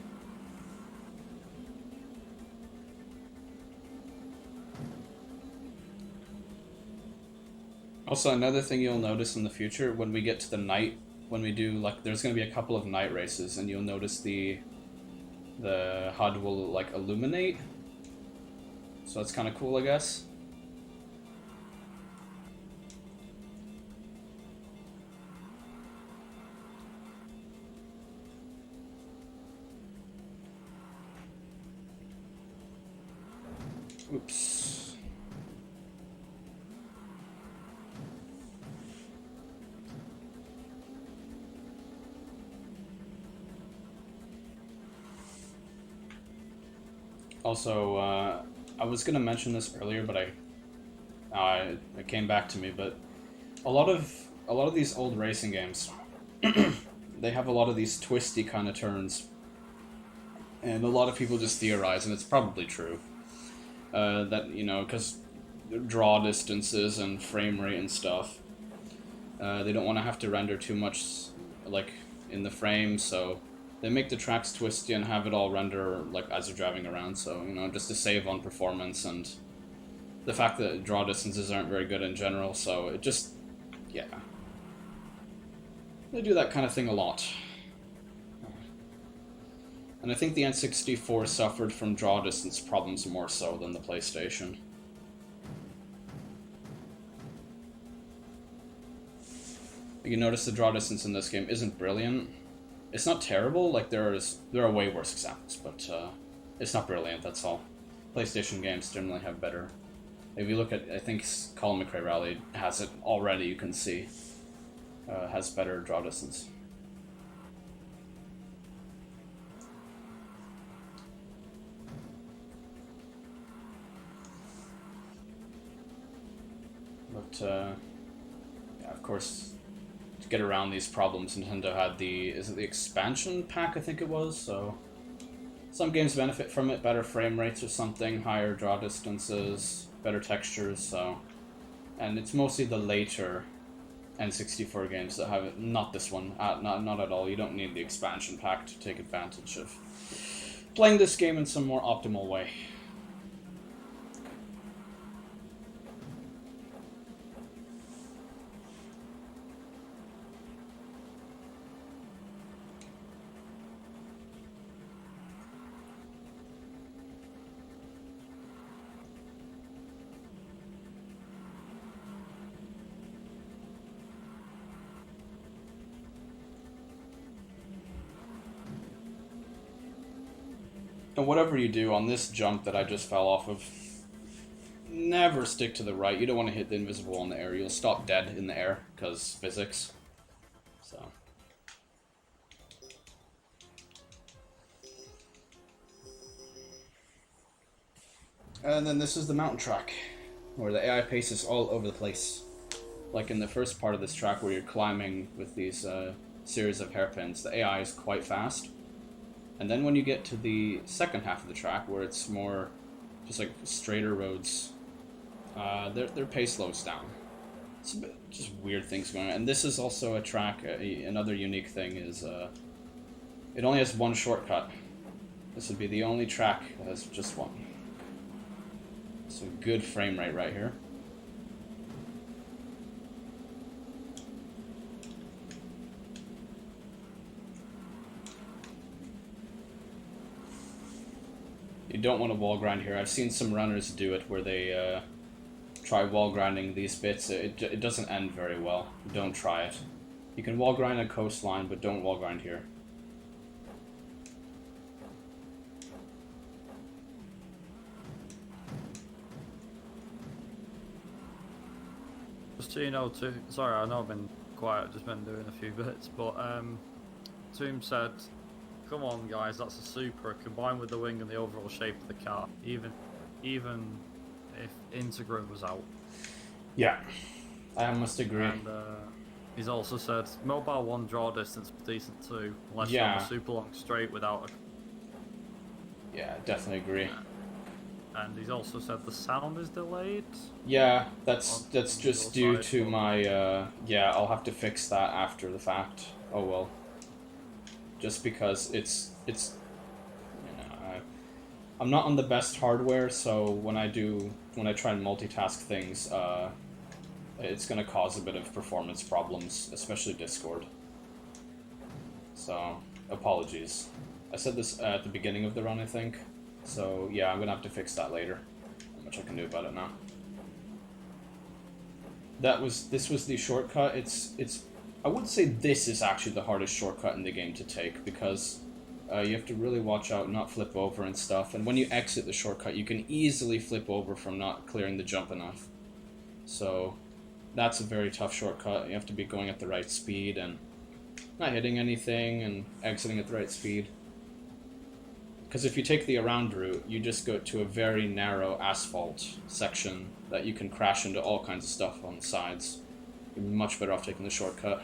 Also, another thing you'll notice in the future, when we get to the night, when we do, like, there's going to be a couple of night races, and you'll notice the HUD will, like, illuminate. So that's kind of cool, I guess. Oops. Also, I was gonna mention this earlier, but it came back to me. But a lot of these old racing games, they have a lot of these twisty kind of turns, and a lot of people just theorize, and it's probably true, that, you know, because draw distances and frame rate and stuff, they don't want to have to render too much, like, in the frame, so they make the tracks twisty and have it all render, like, as you're driving around, so, you know, just to save on performance, and the fact that draw distances aren't very good in general, so it just, yeah. They do that kind of thing a lot. And I think the N64 suffered from draw distance problems more so than the PlayStation. You notice the draw distance in this game isn't brilliant. It's not terrible, like there are way worse examples, but it's not brilliant, that's all. PlayStation games generally have better. If you look at, I think Colin McRae Rally has it already, you can see, has better draw distance. But, yeah, of course, to get around these problems, Nintendo had the expansion pack, I think it was, so some games benefit from it, better frame rates or something, higher draw distances, better textures, so, and it's mostly the later N64 games that have it, not this one, not at all. You don't need the expansion pack to take advantage of playing this game in some more optimal way. And whatever you do on this jump that I just fell off of, never stick to the right. You don't want to hit the invisible in the air. You'll stop dead in the air, because physics. So. And then this is the mountain track, where the AI pace is all over the place. Like in the first part of this track where you're climbing with these series of hairpins, the AI is quite fast. And then when you get to the second half of the track, where it's more just like straighter roads, their pace slows down. It's a bit just weird things going on. And this is also a track, another unique thing is it only has one shortcut. This would be the only track that has just one. So good frame rate right here. You don't want to wall grind here. I've seen some runners do it where they try wall grinding these bits. It doesn't end very well. Don't try it. You can wall grind a coastline, but don't wall grind here. Just so you know, too. Sorry, I know I've been quiet. I've just been doing a few bits, but Toom said, "Come on, guys, that's a Supra combined with the wing and the overall shape of the car. Even if Integra was out." Yeah, I must agree. And he's also said mobile 1 draw distance decent too, unless you're Yeah. on a super long straight without a. Yeah, definitely agree. And he's also said the sound is delayed. Yeah, that's just due to my yeah, I'll have to fix that after the fact. Oh well. Just because it's you know, I'm not on the best hardware, so when I try and multitask things, it's gonna cause a bit of performance problems, especially Discord. So apologies. I said this at the beginning of the run, I think. So yeah, I'm gonna have to fix that later. Not much I can do about it now. This was the shortcut. It's I would say this is actually the hardest shortcut in the game to take, because you have to really watch out, not flip over and stuff. And when you exit the shortcut, you can easily flip over from not clearing the jump enough. So that's a very tough shortcut. You have to be going at the right speed and not hitting anything and exiting at the right speed. Because if you take the around route, you just go to a very narrow asphalt section that you can crash into all kinds of stuff on the sides. You're much better off taking the shortcut.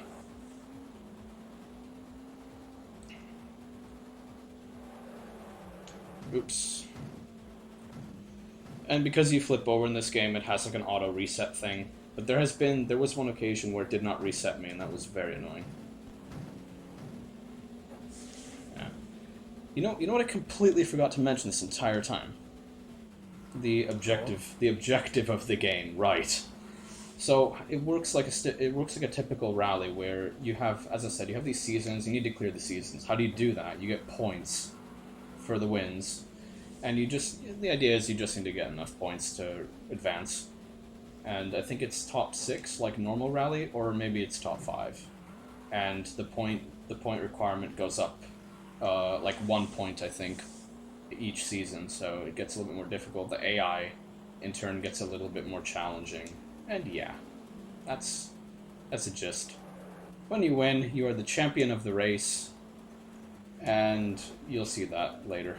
Oops. And because you flip over in this game, it has like an auto reset thing. But there was one occasion where it did not reset me, and that was very annoying. Yeah. You know what I completely forgot to mention this entire time? The objective of the game, right? So it works like a typical rally where you have, as I said, you have these seasons. You need to clear the seasons. How do you do that? You get points for the wins, and the idea is you just need to get enough points to advance. And I think it's top 6 like normal rally, or maybe it's top 5, and the point requirement goes up like 1 point, I think, each season. So it gets a little bit more difficult. The AI in turn gets a little bit more challenging. And yeah, that's a gist. When you win, you are the champion of the race, and you'll see that later.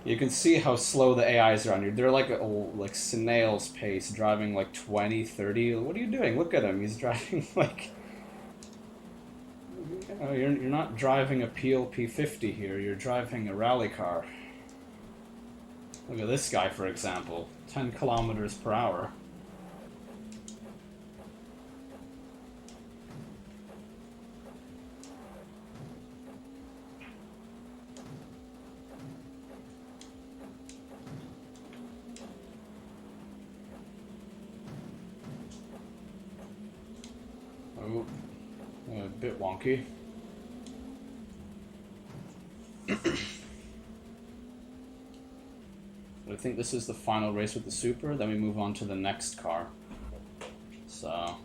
You can see how slow the AIs are on you. They're like like snail's pace, driving like 20, 30. What are you doing? Look at him. He's driving like... You're not driving a PLP 50 here, you're driving a rally car. Look at this guy, for example. 10 kilometers per hour. Oh, a bit wonky. I think this is the final race with the Super, then we move on to the next car. So,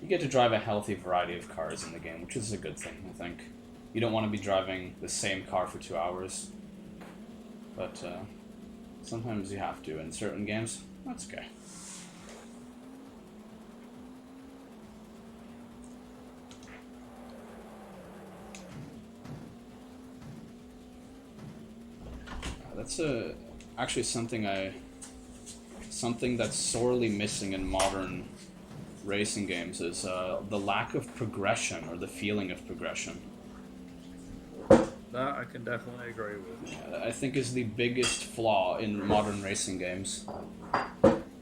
you get to drive a healthy variety of cars in the game, which is a good thing, I think. You don't want to be driving the same car for 2 hours, but sometimes you have to in certain games. That's okay. That's actually something that's sorely missing in modern racing games is the lack of progression, or the feeling of progression. That I can definitely agree with. Yeah, I think is the biggest flaw in modern racing games.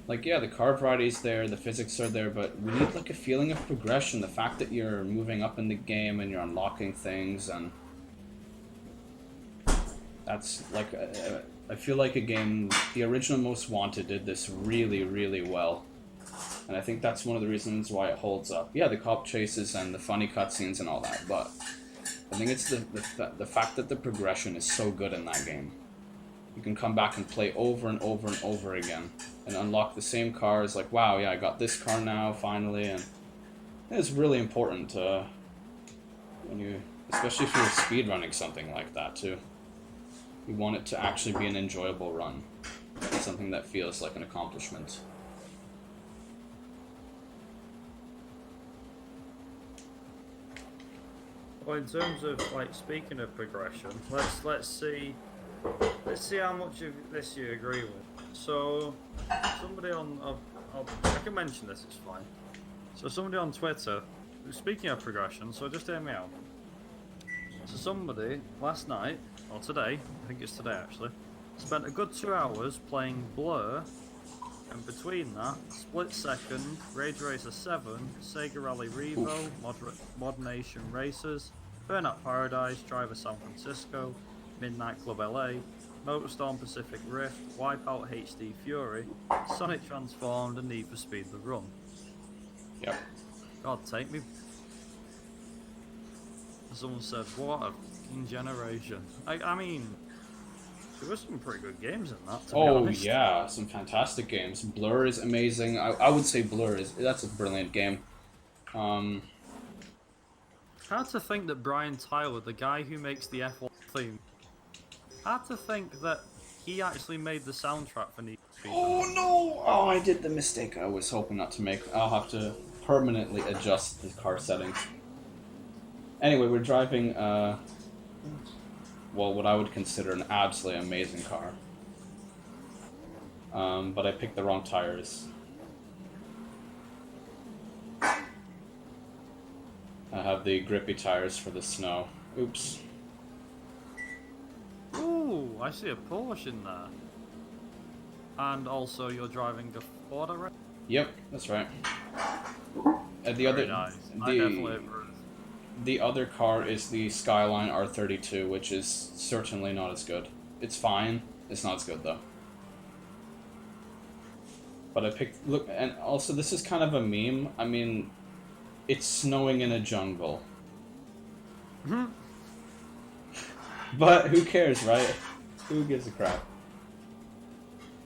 Like, yeah, the car variety is there, the physics are there, but we need like a feeling of progression. The fact that you're moving up in the game and you're unlocking things, and that's like I feel like a game. The original Most Wanted did this really, really well. And I think that's one of the reasons why it holds up. Yeah, the cop chases and the funny cutscenes and all that, but I think it's the fact that the progression is so good in that game. You can come back and play over and over and over again and unlock the same cars. Like, wow, yeah, I got this car now, finally. And it's really important when you, especially if you're speedrunning something like that, too. You want it to actually be an enjoyable run. Something that feels like an accomplishment. Well, in terms of like speaking of progression, let's see how much of this you agree with. So somebody on I can mention this, it's fine. So somebody on Twitter, speaking of progression, so just hear me out. So somebody last night or today, I think it's today actually, spent a good 2 hours playing Blur. And between that, Split Second, Rage Racer 7, Sega Rally Revo, Mod Nation Racers, Burnout Paradise, Driver San Francisco, Midnight Club LA, Motorstorm Pacific Rift, Wipeout HD Fury, Sonic Transformed, and Need for Speed The Run. Yep. God, take me. Someone said, what a fucking generation. I mean, there were some pretty good games in that, to be honest. Yeah, some fantastic games. Blur is amazing. I would say that's a brilliant game. Hard to think that Brian Tyler, the guy who makes the F1 theme, hard to think that he actually made the soundtrack for Need for Speed. Oh no! Oh, I did the mistake I was hoping not to make. I'll have to permanently adjust the car settings. Anyway, we're driving, well, what I would consider an absolutely amazing car. But I picked the wrong tires. I have the grippy tires for the snow. Oops. Ooh, I see a Porsche in there. And also you're driving a Ford, right? Yep, that's right. Very nice. I definitely approve. The other car is the Skyline R32, which is certainly not as good. It's fine. It's not as good, though. But I picked... Look, and also this is kind of a meme. I mean, it's snowing in a jungle. But who cares, right? Who gives a crap?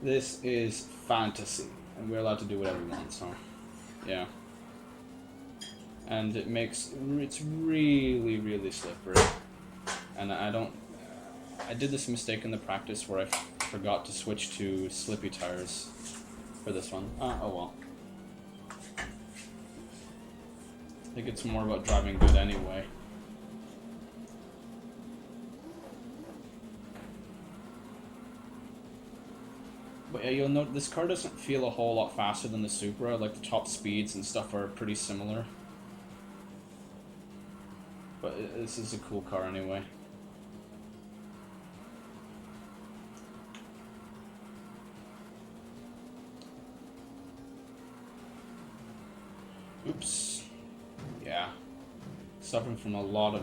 This is fantasy, and we're allowed to do whatever we want, so... Yeah. And it's really, really slippery. And I did this mistake in the practice where I forgot to switch to slippy tires for this one. Oh well. I think it's more about driving good anyway. But yeah, you'll note this car doesn't feel a whole lot faster than the Supra. Like the top speeds and stuff are pretty similar. But this is a cool car anyway. Oops. Yeah. Suffering from a lot of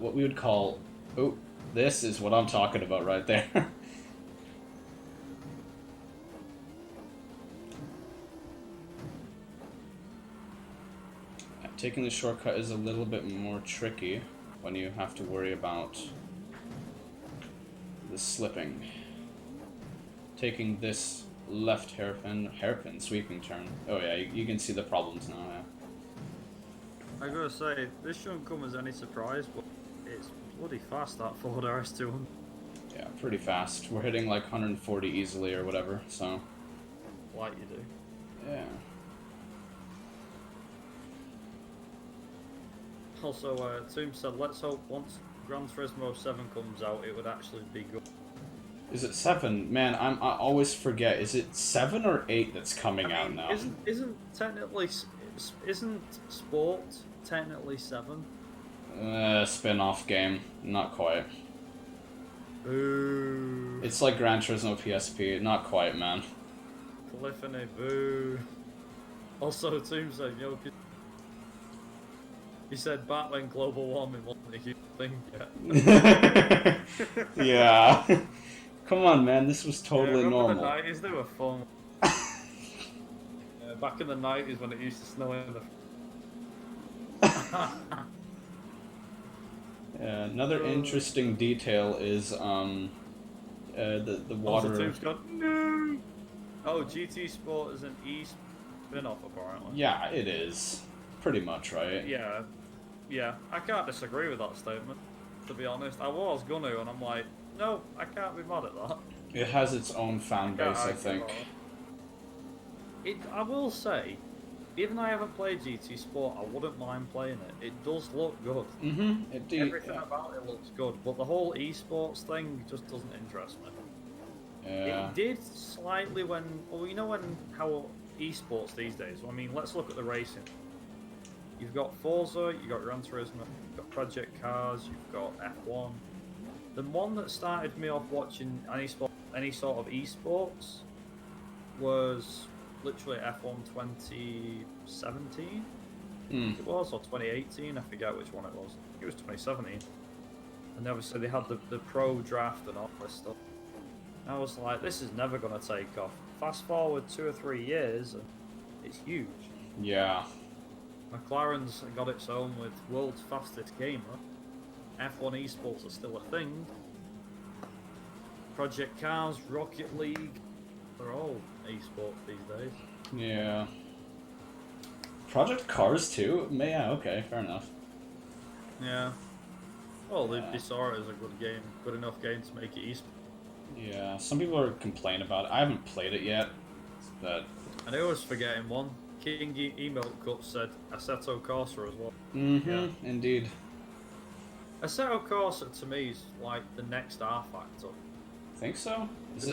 what we would call... Oh, this is what I'm talking about right there. Taking the shortcut is a little bit more tricky when you have to worry about the slipping. Taking this left hairpin sweeping turn. Oh yeah, you can see the problems now. Yeah. I gotta say, this shouldn't come as any surprise, but it's bloody fast, that Ford RS200. Yeah, pretty fast. We're hitting like 140 easily or whatever, so... Like you do. Yeah. Also, Toom said, let's hope once Gran Turismo 7 comes out, it would actually be good. Is it 7? Man, I always forget. Is it 7 or 8 that's coming out now? Isn't Sport technically 7? Spin-off game. Not quite. Boo. It's like Gran Turismo PSP. Not quite, man. Polyphony, boo. Also, Toom said, he said back when global warming wasn't a huge thing yet. Yeah. Come on, man. This was totally normal. The 90s, they were fun. back in the 90s when it used to snow in the... Another interesting detail is the Also, water. Tim's gone, no! Oh, GT Sport is an spin-off, apparently. Yeah, it is. Pretty much, right? Yeah, I can't disagree with that statement, to be honest. I was gonna, and I'm like, no, I can't be mad at that. It has its own fan base, I think. I will say, even though I haven't played GT Sport, I wouldn't mind playing it. It does look good. Everything about it looks good, but the whole esports thing just doesn't interest me. Yeah. It did slightly when, well, you know how esports these days. I mean, let's look at the racing. You've got Forza, you've got Gran Turismo, you've got Project Cars, you've got F1. The one that started me off watching any sort of esports was literally F1 2017. It was, or 2018, I forget which one it was. It was 2017. And obviously they had the pro draft and all this stuff. And I was like, this is never going to take off. Fast forward 2 or 3 years, and it's huge. Yeah. McLaren's got its own with world's fastest gamer. F1 esports are still a thing. Project Cars, Rocket League, they're all esports these days. Yeah. Project Cars too? Yeah, okay, fair enough. Yeah. Well, they saw it as a good game, good enough game to make it esports. Yeah, some people are complaining about it. I haven't played it yet, but... And I always forgetting one. King Emote Cup said Assetto Corsa as well. Yeah. Indeed. Assetto Corsa to me is like the next R Factor. Think so?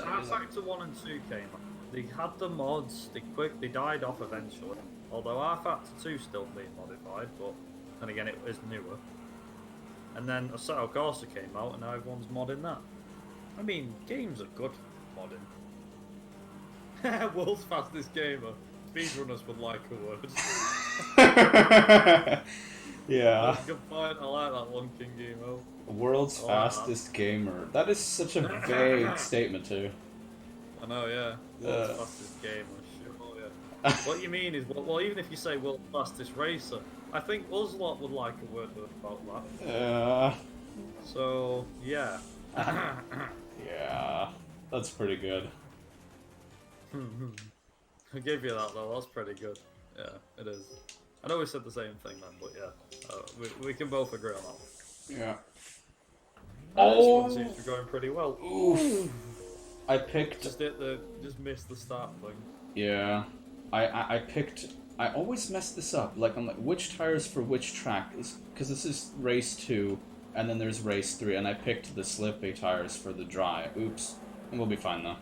R Factor 1 and 2 came out. They had the mods, they died off eventually. Although R Factor 2 still being modified, but then again it is newer. And then Assetto Corsa came out and now everyone's modding that. I mean, games are good modding. World's fastest gamer. Speedrunners would like a word. Yeah. That's a good point. I like that one, King Emo. World's fastest gamer. That is such a vague statement too. I know, yeah. World's fastest gamer. Sure, yeah. What you mean is, well, even if you say world's fastest racer, I think us lot would like a word about that. So, yeah. Yeah. That's pretty good. I gave you that though, that's pretty good. Yeah, it is. I know we said the same thing then, but yeah. We can both agree on that one. Yeah. This one seems to be going pretty well. Oof. I picked... Just missed the start thing. Yeah. I picked... I always mess this up. Like, I'm like, which tires for which track? Because this is race 2, and then there's race 3, and I picked the slippy tires for the dry. Oops. And we'll be fine though.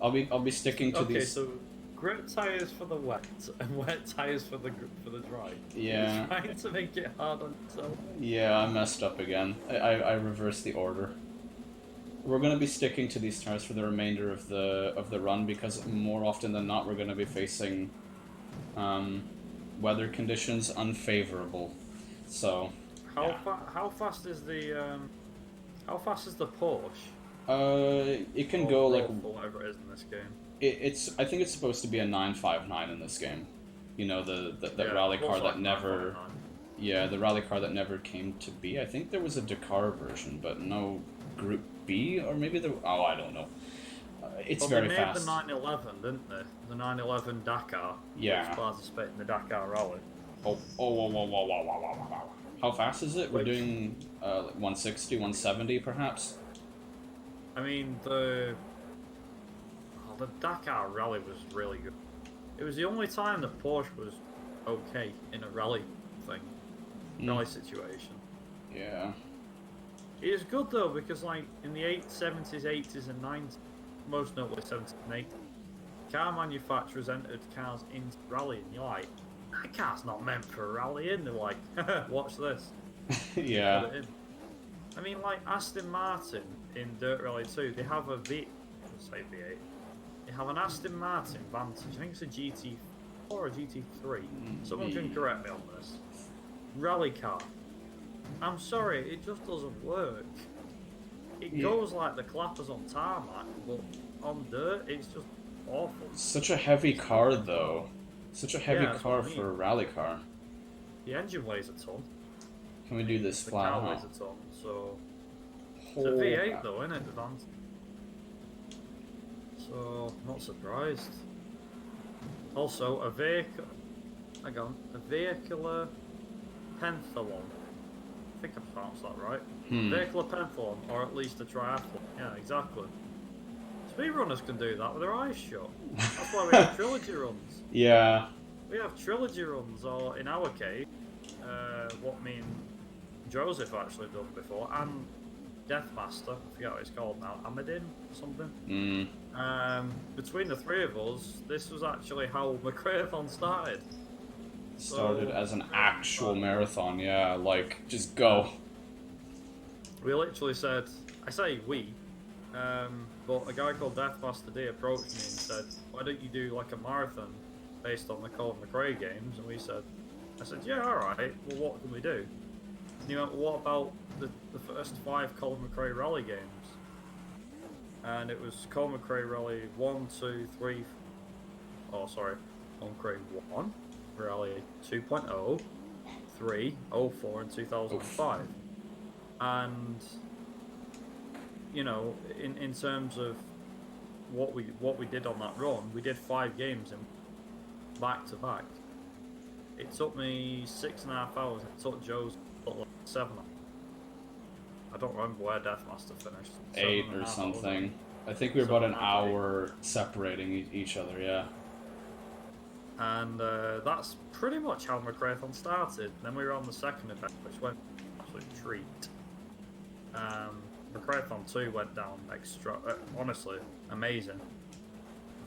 I'll be sticking to these. Okay, so grit tires for the wet and wet tires for the dry. Yeah. You're trying to make it hard on yourself. Yeah, I messed up again. I reversed the order. We're gonna be sticking to these tires for the remainder of the run because more often than not we're gonna be facing weather conditions unfavorable. So. How fast is the Porsche? It can go like whatever it is in this game. I think it's supposed to be a 959 in this game. You know, the rally car that never. Yeah, the rally car that never came to be. I think there was a Dakar version, but no Group B, or maybe there. Oh, I don't know. It's very fast. They made the 911, didn't they? The 911 Dakar. Yeah. Which participated in the Dakar rally. Oh. How fast is it? We're doing like 160, 170, perhaps. I mean, the Dakar rally was really good. It was the only time that Porsche was okay in a rally thing, rally situation. Yeah. It is good though because, like, in the 70s, 80s, and 90s, most notably 70s and 80s, car manufacturers entered cars into rally, and you're like, that car's not meant for rallying. They're like, watch this. Yeah. Put it in. I mean, like Aston Martin in Dirt Rally 2, they have a V8. They have an Aston Martin Vantage. I think it's a GT4 or a GT3. Someone can correct me on this. Rally car. I'm sorry, it just doesn't work. It goes like the clappers on tarmac, but on dirt, it's just awful. Such a heavy car, though. Such a heavy Yeah, that's what car I mean. for a rally car. The engine weighs a ton. Can we do this The flat car out? weighs a ton, so it's a Oh, V8 though, isn't it? The van. So not surprised. Also, a vehicle. Hang on, a vehicular pentathlon. I think I pronounced that right. Vehicular pentathlon, or at least a triathlon. Yeah, exactly. Speedrunners can do that with their eyes shut. That's why we have trilogy runs. Yeah. We have trilogy runs, or in our case, what me and Joseph actually done before, and Deathmaster, I forget what it's called now, Amadin or something. Between the three of us, this was actually how McRaeathon started. Started as an actual marathon, yeah, like, just go. We literally said, I say we, but a guy called Deathmaster D approached me and said, why don't you do like a marathon based on the Colin McRae games? And I said, yeah, alright, well what can we do? And he went, well, what about the first 5 Colin McRae rally games? And it was Colin McRae Rally 1, 2, 3, oh sorry, Colin McRae 1, Rally 2.0, 3, 04 and 2005. And you know, in terms of what we did on that run, we did 5 games in back to back. It took me 6.5 hours. It took Joe's like 7. I don't remember where Deathmaster finished. 8 or something. I think we were about an hour separating each other, yeah. And that's pretty much how McRaeathon started. Then we were on the second event, which went absolute treat. McRaeathon 2 went down extra, honestly, amazing.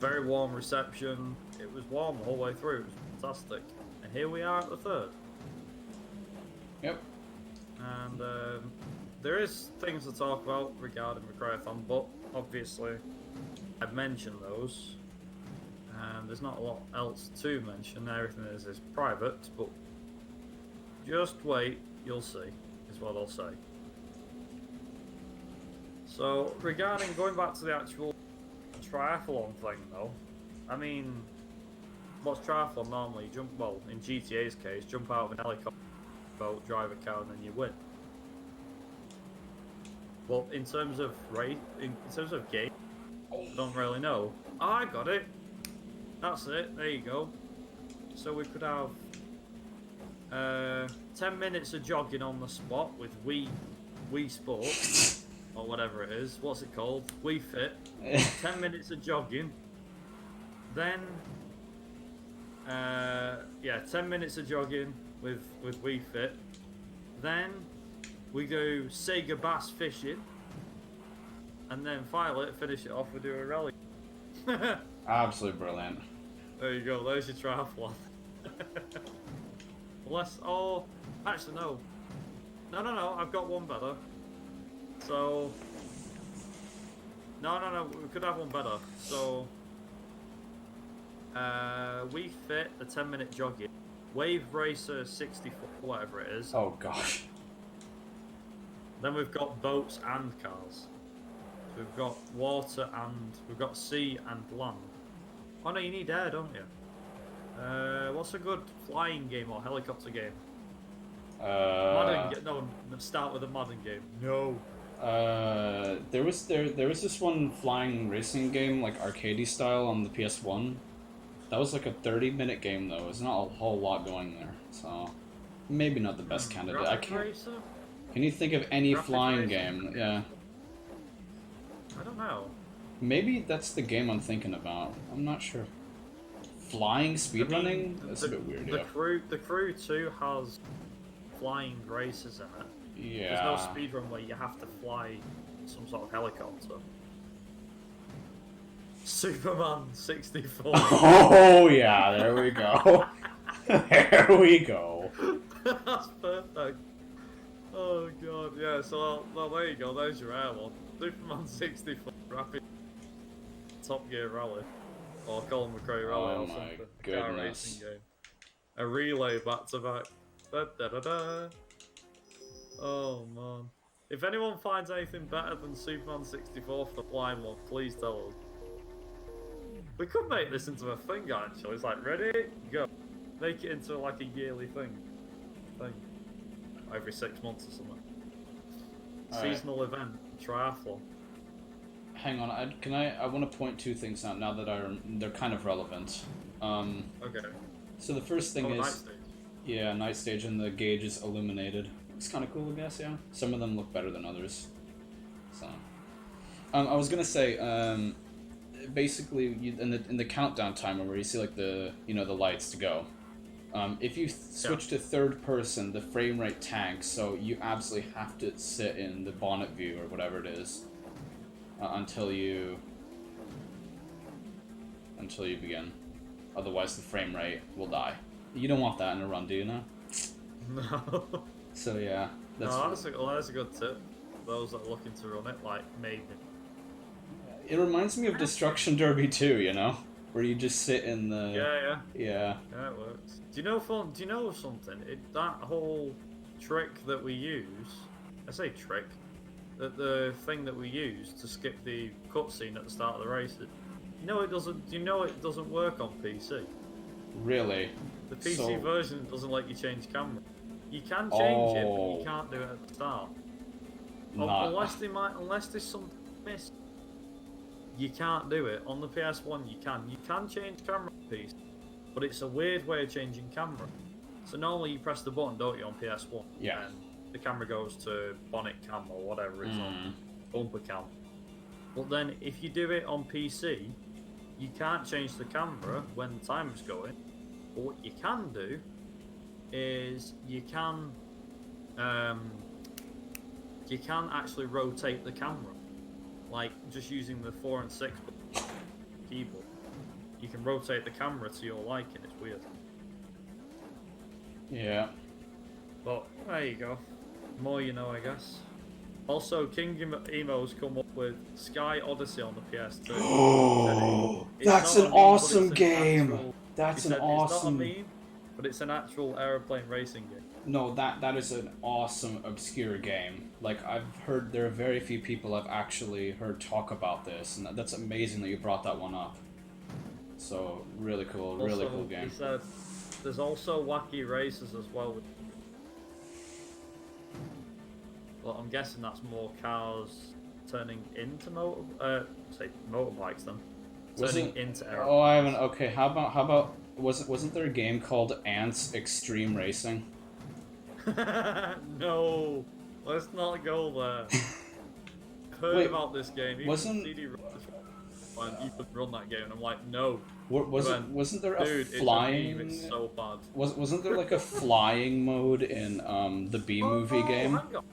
Very warm reception. It was warm the whole way through. It was fantastic. And here we are at the third. Yep. And there is things to talk about regarding McRaeathon, but obviously I've mentioned those. And there's not a lot else to mention. Everything is private, but just wait, you'll see, is what I'll say. So, regarding going back to the actual triathlon thing, though, I mean, what's triathlon normally? In GTA's case, jump out of an helicopter, boat, drive a car, and then you win. Well, in terms of game, I don't really know. Oh, I got it. That's it. There you go. So we could have 10 minutes of jogging on the spot with Wii Sport. Or whatever it is. What's it called? Wii Fit. 10 minutes of jogging. Then, 10 minutes of jogging with Wii Fit. Then, we go Sega bass fishing. And then finish it off, we do a rally. Absolutely brilliant. There you go, there's your triathlon. Actually no. No, I've got one better. So, no, we could have one better. So, we fit the 10-minute jogging, Wave Racer 64, whatever it is. Oh gosh. Then we've got boats and cars. So we've got water and we've got sea and land. Oh no, you need air, don't you? What's a good flying game or helicopter game? Start with a modern game. No. There was this one flying racing game, like arcadey style on the PS1. That was like a 30-minute game though. There's not a whole lot going there, so maybe not the best candidate. I can't. Racer? Can you think of any Rapid flying Racer? game? Yeah. I don't know. Maybe that's the game I'm thinking about. I'm not sure. Flying speedrunning? That's a bit weird. The Crew 2 has flying races in it. Yeah. There's no speedrun where you have to fly some sort of helicopter. Superman 64. Oh yeah, there we go. There we go. That's perfect. Oh god, yeah. So well, there you go. There's your air one. Superman 64 Rapid Top Gear Rally, or Colin McRae Rally, Oh or my something. goodness. Car racing game. A relay back to back. Da, da, da, da. Oh man. If anyone finds anything better than Superman 64 for the flying one, please tell us. We could make this into a thing, actually. It's like, ready, go. Make it into like a yearly thing. Every 6 months or something. Seasonal event, triathlon. Hang on, I want to point two things out now that they're kind of relevant. Okay. So the first thing is... night stage. Yeah, night stage and the gauge is illuminated. It's kind of cool, I guess, yeah. Some of them look better than others. So... I was gonna say, basically, in the countdown timer where you see like the lights to go, if you switch to third person, the frame rate tanks. So you absolutely have to sit in the bonnet view or whatever it is until you begin. Otherwise, the frame rate will die. You don't want that in a run, do you know? No. So yeah, that's a good tip. Those that are looking to run it, like maybe. It reminds me of Destruction Derby 2, you know? Where you just sit in the... Yeah. Yeah. Yeah, it works. Do you know something? That whole trick that we use... I say trick. The thing that we use to skip the cutscene at the start of the race. Do you know it doesn't work on PC? Really? The PC version doesn't let you change camera. You can change it, but you can't do it at the start. Unless there's something missed. You can't do it. On the PS1 you can. You can change camera piece, but it's a weird way of changing camera. So normally you press the button, don't you, on PS1? Yeah. And the camera goes to bonnet cam or whatever it's on, bumper cam. But then if you do it on PC, you can't change the camera when the timer's going. But what you can do is you can actually rotate the camera. Like, just using the 4 and 6 keyboard. You can rotate the camera to your liking, it's weird. Yeah. But, there you go. More you know, I guess. Also, King Emo's come up with Sky Odyssey on the PS2. Oh, that's an awesome game! That's an awesome... It's not a meme, but it's an actual aeroplane racing game. No, that is an awesome, obscure game. Like, I've heard, there are very few people I've actually heard talk about this, and that's amazing that you brought that one up. So, really cool, really cool game. He said, there's also wacky races as well. Well, I'm guessing that's more cars turning into motorbikes then. Turning into aeroplanes. Oh, I haven't, okay, how about, wasn't there a game called Ants Extreme Racing? No, let's not go there. I've heard about this game. You could run that game, and I'm like, no. Wasn't there a dude, flying? It's so bad. Wasn't there like a flying mode in the B movie game? Hang on.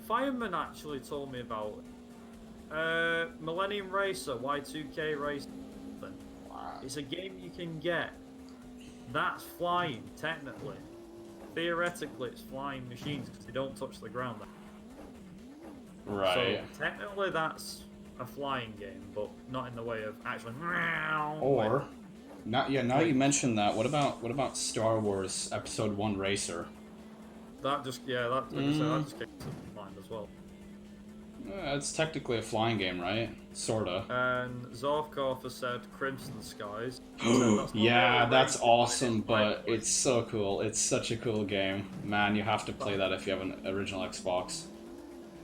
Fireman actually told me about it. Millennium Racer, Y2K Racer. Wow. It's a game you can get. That's flying, technically. Theoretically, it's flying machines because they don't touch the ground. Right. So technically, that's a flying game, but not in the way of actually. Or, now you mentioned that. What about Star Wars Episode 1 Racer? That just came to mind as well. It's technically a flying game, right? Sorta. And Zorkov has said Crimson Skies. Yeah, that's awesome, but it's so cool. It's such a cool game. Man, you have to play that if you have an original Xbox.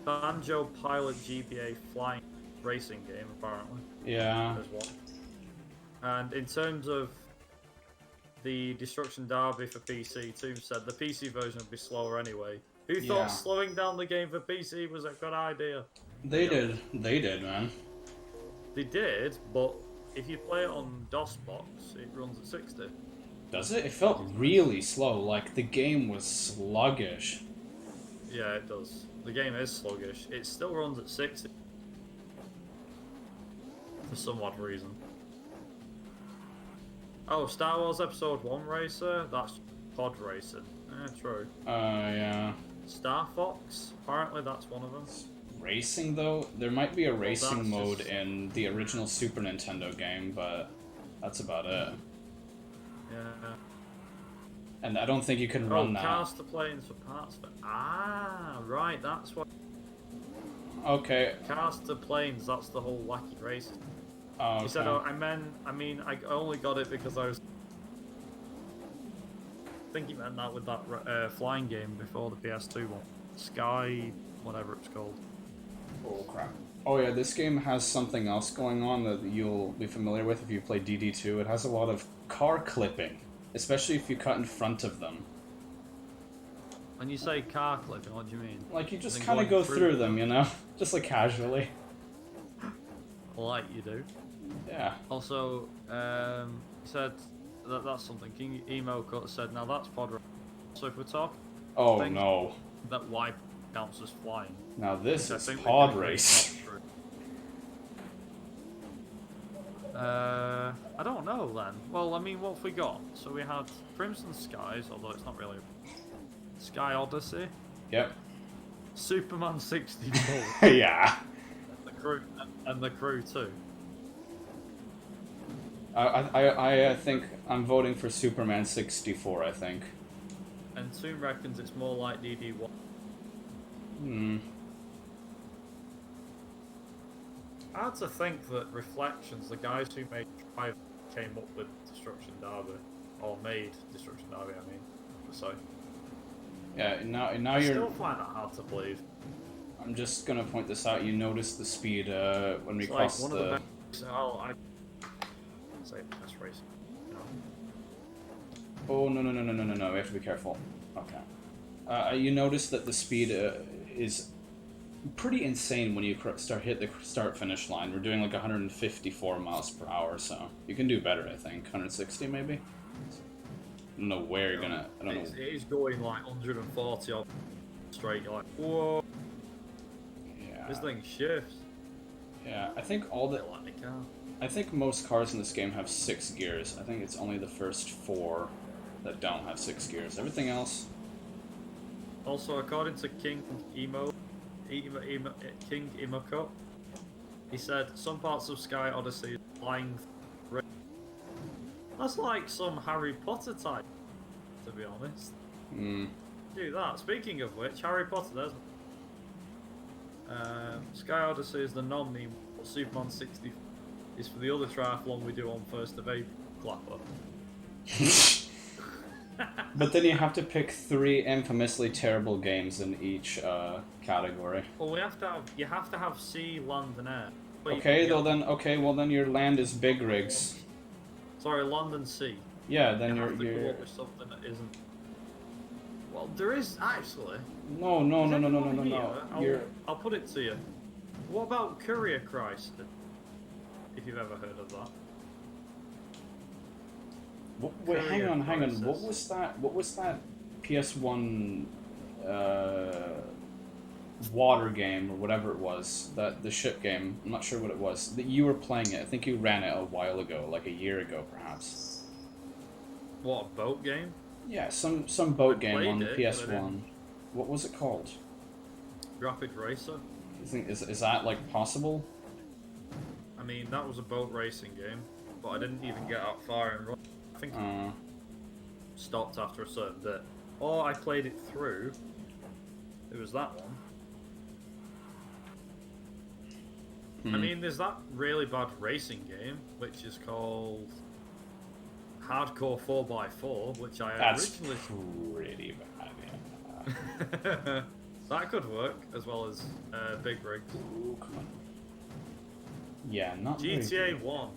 Banjo Pilot GBA flying racing game, apparently. Yeah. There's one. And in terms of the Destruction Derby for PC, Toom said the PC version would be slower anyway. Who thought slowing down the game for PC was a good idea? They did, man. They did, but if you play it on DOSBox, it runs at 60. Does it? It felt really slow, like the game was sluggish. Yeah, it does. The game is sluggish. It still runs at 60. For some odd reason. Oh, Star Wars Episode 1 Racer? That's pod racing. True. Yeah. Star Fox? Apparently that's one of them. Racing, though? There might be a racing mode in the original Super Nintendo game, but that's about it. Yeah. And I don't think you can run that. Cars to planes for parts. Right, that's what... Okay. Cars to planes, that's the whole wacky race. Oh, He said, okay. I mean, I only got it because I was... I think he meant that with that flying game before the PS2 one. Sky... whatever it's called. Oh, crap. Oh, yeah, this game has something else going on that you'll be familiar with if you play DD2. It has a lot of car clipping, especially if you cut in front of them. When you say car clipping, what do you mean? Like, you just As in kind of going go through them, you know? Just, like, casually. Like you do. Yeah. Also, he said that's something. King Emo Cut said, now that's pod race. So if we're talking Oh, things no. that wipe counts as flying. Now this which I is think pod we're gonna race. agree is not true. I don't know then. Well, I mean, what have we got? So we had Crimson Skies, although it's not really Sky Odyssey, Yep. Superman 64, Yeah. and the crew too. I think I'm voting for Superman 64, I think. And Toon reckons it's more like DD1. Hmm. I had to think that Reflections, the guys who made Drive, came up with Destruction Derby. Or made Destruction Derby, I mean. So. Yeah, now I you're... still find that hard to believe. I'm just gonna point this out. You notice the speed when we It's cross like one the... of the best... I say best racing. You know? Oh, no. We have to be careful. Okay. You notice that the speed is pretty insane when you hit the start-finish line. We're doing like 154 miles per hour, so you can do better, I think. 160 maybe? I don't know where you're gonna... I don't know. It is going like 140 off straight. You're like, whoa. Yeah. This thing shifts. Yeah, I think all the... Like the car. I think most cars in this game have 6 gears. I think it's only the first 4 that don't have 6 gears. Everything else... Also, according to King Imoko, he said some parts of Sky Odyssey are flying. That's like some Harry Potter type, to be honest. Hmm. Do that. Speaking of which, Harry Potter, there's Sky Odyssey is the non-meme. Superman 60 is for the other triathlon we do on 1st of April. Clapper. But then you have to pick 3 infamously terrible games in each category. Well, you have to have sea, land, and air. Okay, well then your land is big rigs. Sorry, land and sea. Yeah, then You have to you're... come up with something that isn't. Well, there is actually. No. I'll put it to you. What about Courier Christ? If you've ever heard of that. Wait, hang on. Crisis. What was that PS1 water game or whatever it was? The ship game. I'm not sure what it was. That you were playing it. I think you ran it a while ago, like a year ago, perhaps. What, a boat game? Yeah, some boat game on the it, PS1. What was it called? Rapid Racer. You think is that like possible? I mean, that was a boat racing game, but I didn't even get out far and run. I think I stopped after a certain bit. Or I played it through. It was that one. I mean, there's that really bad racing game, which is called Hardcore 4x4, which That's originally... pretty bad, yeah. That could work, as well as Big Rigs. Ooh, come on. Yeah, not GTA 1.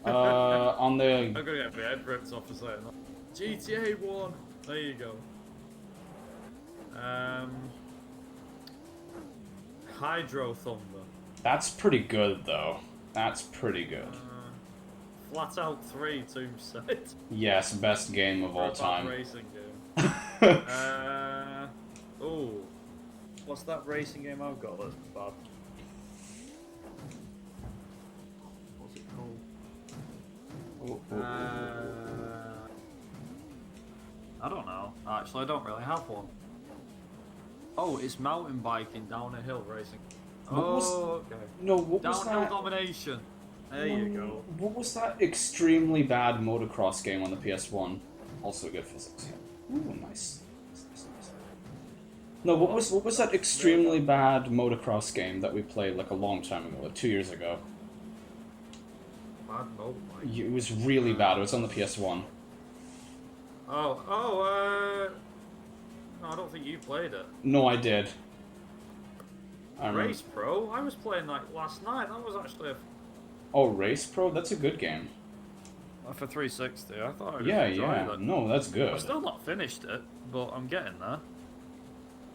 on the... I'm gonna get my head ripped off for saying that. GTA 1! There you go. Hydro Thunder. That's pretty good, though. That's pretty good. Flat Out 3 Tomb Set. Yes, best game of all time. Racing game. Oh, what's that racing game I've got that's bad? What's it called? I don't know. Actually, I don't really have one. Oh, it's mountain biking down a hill racing. Okay. No, what was Downhill that? Domination. There you go. What was that extremely bad motocross game on the PS1? Also good physics, yeah. Ooh, nice. No, what was that extremely bad motocross game that we played like a long time ago, like 2 years ago? bad mobile bike. It was really bad. It was on the PS1. No, I don't think you played it. No, I did. Race Pro? I was playing like last night. That was actually Oh, Race Pro? That's a good game. for 360. I thought I would Yeah. it. No, that's good. I've still not finished it, but I'm getting there.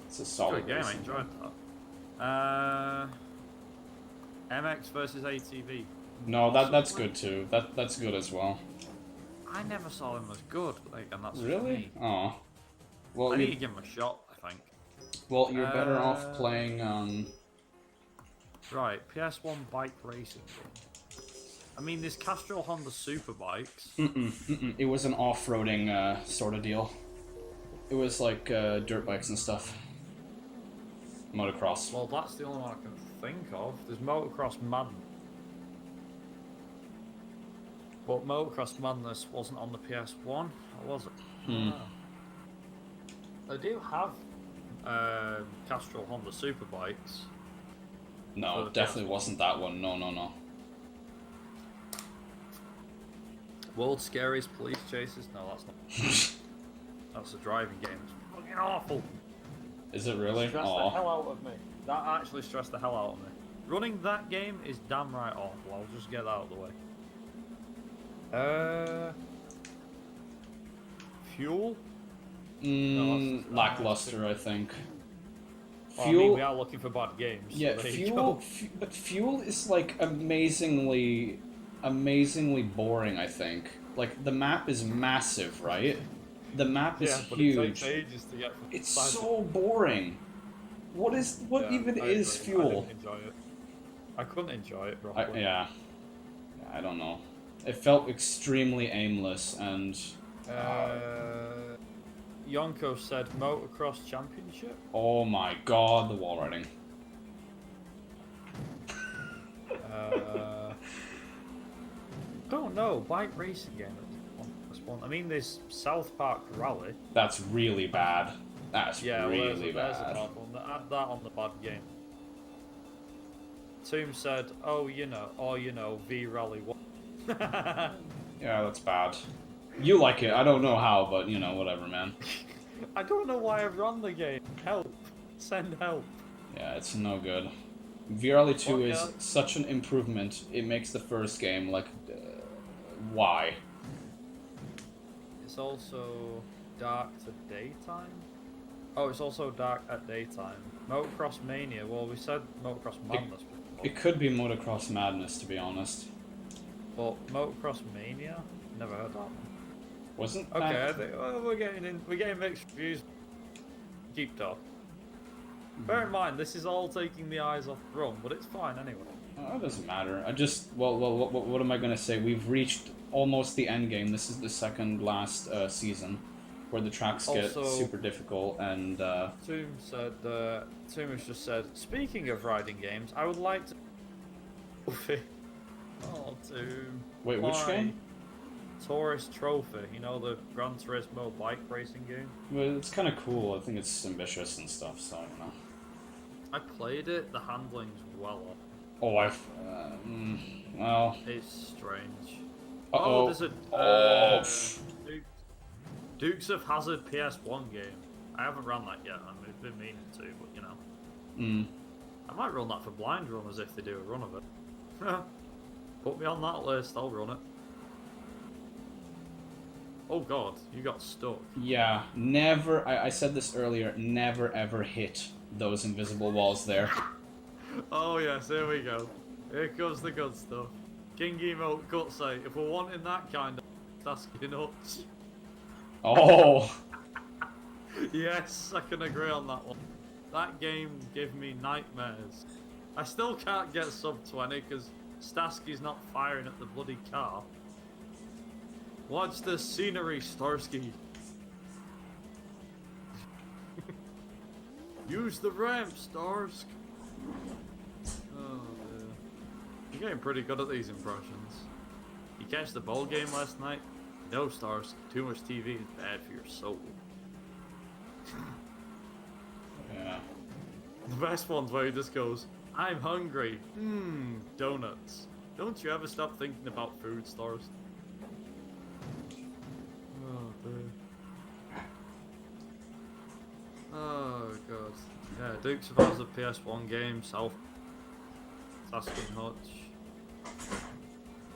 It's a solid Good game. I racing enjoyed that. MX versus ATV. No, that's good too. That's good as well. I never saw him as good, like, and that's Really? For me. Oh. Well, I need to give him a shot, I think. Well, you're better off playing. Right, PS1 bike racing game. I mean, there's Castrol Honda Super Bikes. It was an off-roading sort of deal. It was like dirt bikes and stuff. Motocross. Well, that's the only one I can think of. There's Motocross Madness. But Motocross Madness wasn't on the PS1, or was it? No. They do have Castrol Honda Super Bikes. No, definitely wasn't that one. No. World's Scariest Police Chases? No, that's not. That's a driving game. It's fucking awful. Is it really? Stressed the hell out of me. That actually stressed the hell out of me. Running that game is damn right awful. I'll just get that out of the way. Fuel? No, lackluster, I think. Well, I mean, we are looking for bad games. Yeah, so but Fuel is like amazingly boring, I think. Like, the map is massive, right? The map is huge. But it takes ages to get from it's so boring. What even is Fuel? I didn't enjoy it. I couldn't enjoy it properly. I don't know. It felt extremely aimless and... Yonko said Motocross Championship? Oh my god, the wall riding. Don't know. Bike racing game. I mean, there's South Park Rally. That's really bad. That's really there's bad. a bad one. Add that on the bad game. Tomb said, V Rally 1. Yeah, that's bad. You like it, I don't know how, but, whatever, man. I don't know why I've run the game. Help. Send help. Yeah, it's no good. V-Rally 2 is such an improvement, it makes the first game, like, why? It's also dark to daytime? Oh, it's also dark at daytime. Motocross Mania, well, we said Motocross Madness before. It could be Motocross Madness, to be honest. But Motocross Mania? Never heard that one. Wasn't okay, that... I think we're getting mixed reviews. Keep talking. Bear in mind, this is all taking the eyes off the run, but it's fine anyway. Oh, it doesn't matter. What am I gonna say? We've reached almost the end game. This is the second last season, where the tracks get super difficult. And Tomb has just said, speaking of riding games, I would like to. Oh, Tomb. Wait, which game? Tourist Trophy. You know, the Gran Turismo bike racing game. Well, it's kind of cool. I think it's ambitious and stuff. So I don't know. I played it. The handling's well off. Oh, well. It's strange. Uh-oh. There's a Dukes of Hazzard PS1 game. I haven't run that yet. I've been meaning to, but I might run that for blind runners if they do a run of it. Put me on that list. I'll run it. Oh god, you got stuck. Yeah, never. I said this earlier. Never ever hit those invisible walls there. Oh yes, here we go. Here comes the good stuff. King Emote cut say, if we're wanting that kind of tasking nuts. Oh. Yes, I can agree on that one. That game gave me nightmares. I still can't get sub 20 because Stasky's not firing at the bloody car. Watch the scenery, Starsky. Use the ramp, Starsk. Oh, dear. You're getting pretty good at these impressions. You catch the ball game last night? No, Starsk. Too much TV is bad for your soul. Yeah. The best one's where he just goes, I'm hungry. Donuts. Don't you ever stop thinking about food stores? Oh, dear. Oh, God. Yeah, Duke survives the PS1 game, South Tasking Hutch.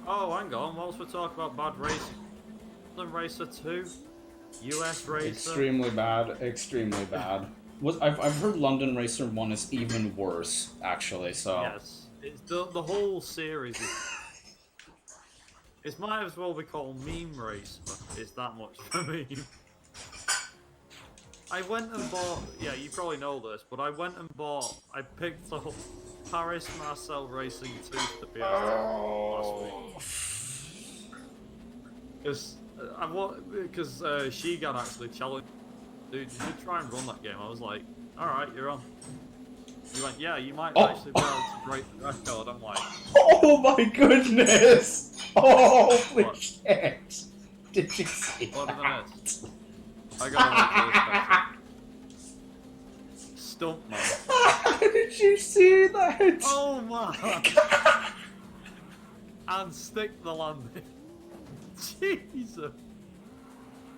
Oh, hang on, whilst we're talking about bad racing, London Racer 2, US Racer. Extremely bad, extremely bad. I've heard London Racer 1 is even worse, actually, so... Yes, it's the whole series is... It might as well be called Meme Racer. It's that much for me. I went and bought... Yeah, you probably know this, but I went and bought... I picked up Paris Marcel Racing 2 for the PS2 last week. Because Shigan actually challenged... Dude, you should try and run that game. I was like, alright, you're on. He went, yeah, you might actually be able to break the record. I'm like... Oh my goodness! Oh, holy shit! Did you see What did that? I miss? I gotta make this better. Stuntman. Did you see that? Oh man! And stick the landing. Jesus!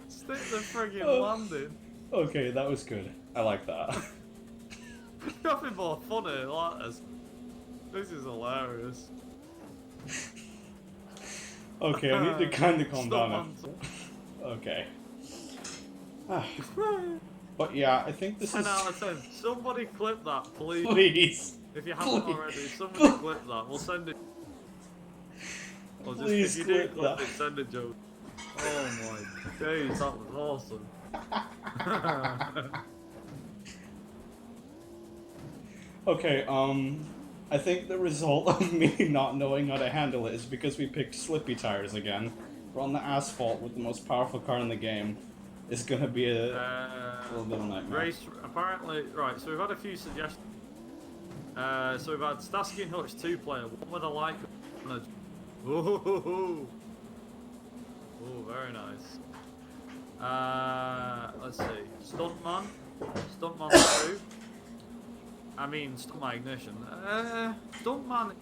Stick the friggin' landing. Okay, that was good. I like that. Nothing more funny like this. This is hilarious. Okay, I need to kind of calm down. Stuntman. Okay. But yeah, I think this 10 is... out of 10. Somebody clip that, please. Please. If you haven't already, somebody clip that. We'll send it. Or just, Please if you do clip clip that. it, send it, Joe. Oh my days, that was awesome. Okay, I think the result of me not knowing how to handle it is because we picked slippy tires again. We're on the asphalt with the most powerful car in the game. It's gonna be a little bit of a nightmare. Race, apparently, right, so we've had a few suggestions. So we've had Starsky and Hutch 2 player, one with a like. Oh, very nice. Let's see. Stuntman 2. I mean, Stuntman Ignition. Stuntman,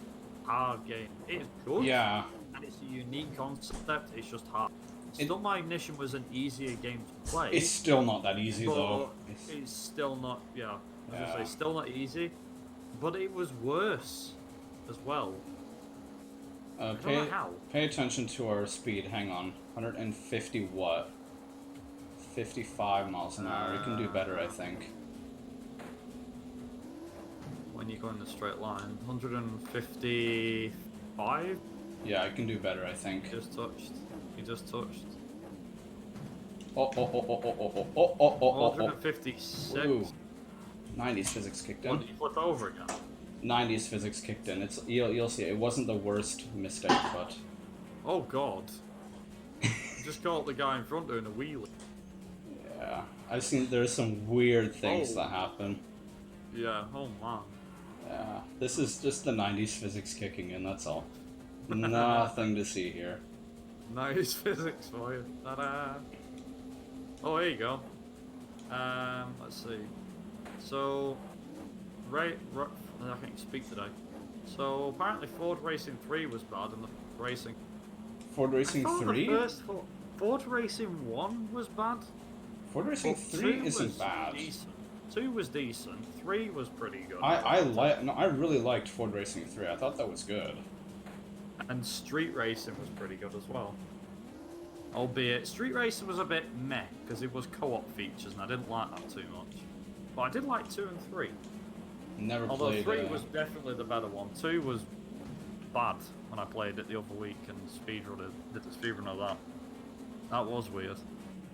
hard game. It's good. Yeah. And it's a unique concept. It's just hard. Stuntman Ignition was an easier game to play. It's still not that easy, though. It's still not. Yeah. I was gonna say still not easy, but it was worse as well. Pay attention to our speed. Hang on. 150 what? 55 miles an hour. We can do better, I think. When you go in the straight line, 155. Yeah, I can do better, I think. Just touched. He just touched. Oh, oh, oh, oh, oh, oh, oh, oh, oh, 156. Ooh. 90s physics kicked in. What did you flip over again? 90s physics kicked in. You'll see. It wasn't the worst mistake, but... Oh god. Just caught the guy in front doing a wheelie. Yeah. I've seen there's some weird things that happen. Yeah, oh man. Yeah. This is just the 90s physics kicking in, that's all. Nothing to see here. Nice physics for you. Ta-da! Oh, there you go. Let's see. So, I can't speak today. So apparently Ford Racing 3 was bad, and the racing. Ford Racing 3? Ford Racing 1 was bad. Ford Racing 3 isn't bad. Decent. 2 was decent. 3 was pretty good. I really liked Ford Racing 3. I thought that was good. And Street Racing was pretty good as well. Albeit, Street Racing was a bit meh, because it was co-op features, and I didn't like that too much. But I did like 2 and 3. Never Although played 3 was definitely the better one. 2 was bad when I played it the other week and did the speedrun of that. That was weird.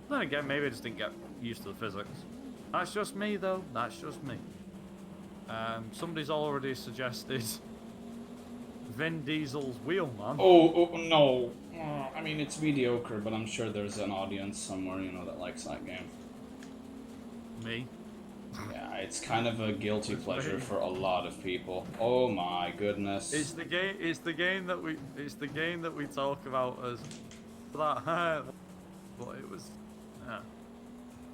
Then again, maybe I just didn't get used to the physics. That's just me, though. That's just me. Somebody's already suggested Vin Diesel's Wheelman. Oh no. I mean, it's mediocre, but I'm sure there's an audience somewhere, that likes that game. Me. Yeah, it's kind of a guilty pleasure for a lot of people. Oh my goodness. It's the game that we talk about as that. But it was,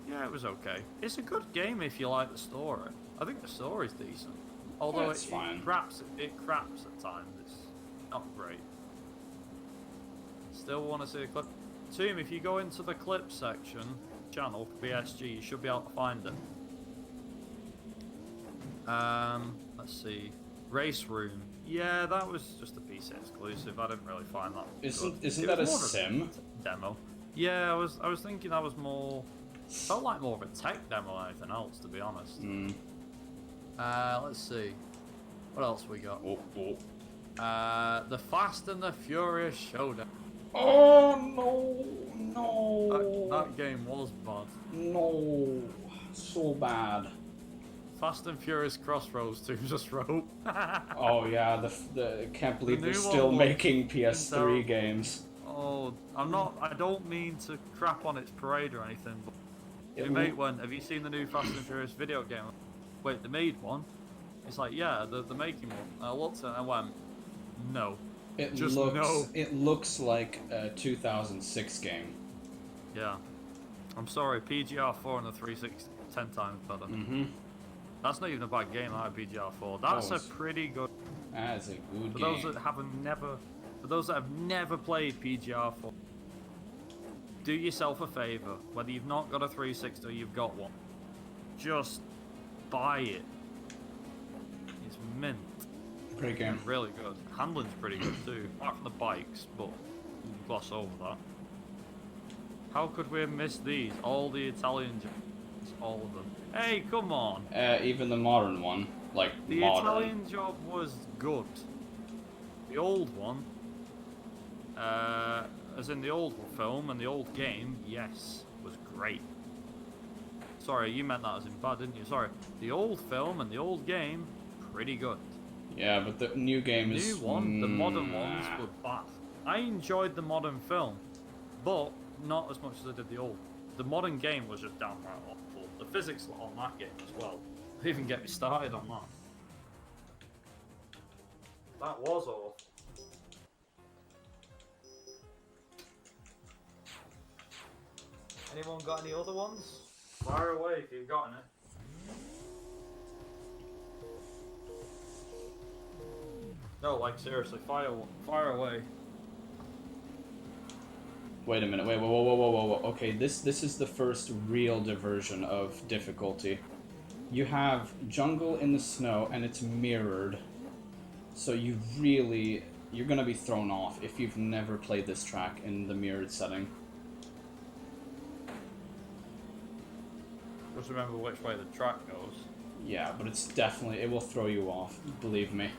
yeah, it was okay. It's a good game if you like the story. I think the story's decent. Although it's fine. It craps at times. Not great. Still want to see a clip. Team, if you go into the clip section, channel, BSG, you should be able to find it. Let's see. Race Room. Yeah, that was just a PC exclusive. I didn't really find that. Isn't that a sim? Demo. Yeah, I was thinking that was more. Felt like more of a tech demo than anything else, to be honest. Let's see. What else we got? The Fast and the Furious Showdown. Oh no! That game was bad. No, so bad. Fast and Furious Crossroads 2 just wrote. Oh yeah, the can't believe they're new still one making PS3 games. Oh, I don't mean to crap on its parade or anything, but mate, have you seen the new Fast and Furious video game? Wait, they made one? It's like, yeah, they're making one. I looked at it and I went, no. It looks like a 2006 game. Yeah. I'm sorry, PGR4 on the 360 10 times better. That's not even a bad game, that PGR4. That's a pretty good. That's a good For game. those that have never played PGR4, do yourself a favour. Whether you've not got a 360 or you've got one, just buy it. It's mint. Great game. Really good. Handling's pretty good too, apart from the bikes, but we can gloss over that. How could we have missed these? All the Italian jobs, all of them. Hey, come on! Even the modern one, like The modern. Italian job was good. The old one, as in the old film and the old game, yes, was great. Sorry, you meant that as in bad, didn't you? Sorry. The old film and the old game, pretty good. Yeah, but the new game is. The modern ones were bad. I enjoyed the modern film, but not as much as I did the old. The modern game was just downright awful. The physics on that game as well. Don't even get me started on that. That was awful. Anyone got any other ones? Fire away if you've got any. No, like seriously, fire away. Wait a minute. Wait. Whoa. Okay, this is the first real diversion of difficulty. You have jungle in the snow, and it's mirrored. So you're gonna be thrown off if you've never played this track in the mirrored setting. Just remember which way the track goes. Yeah, but it will throw you off. Believe me.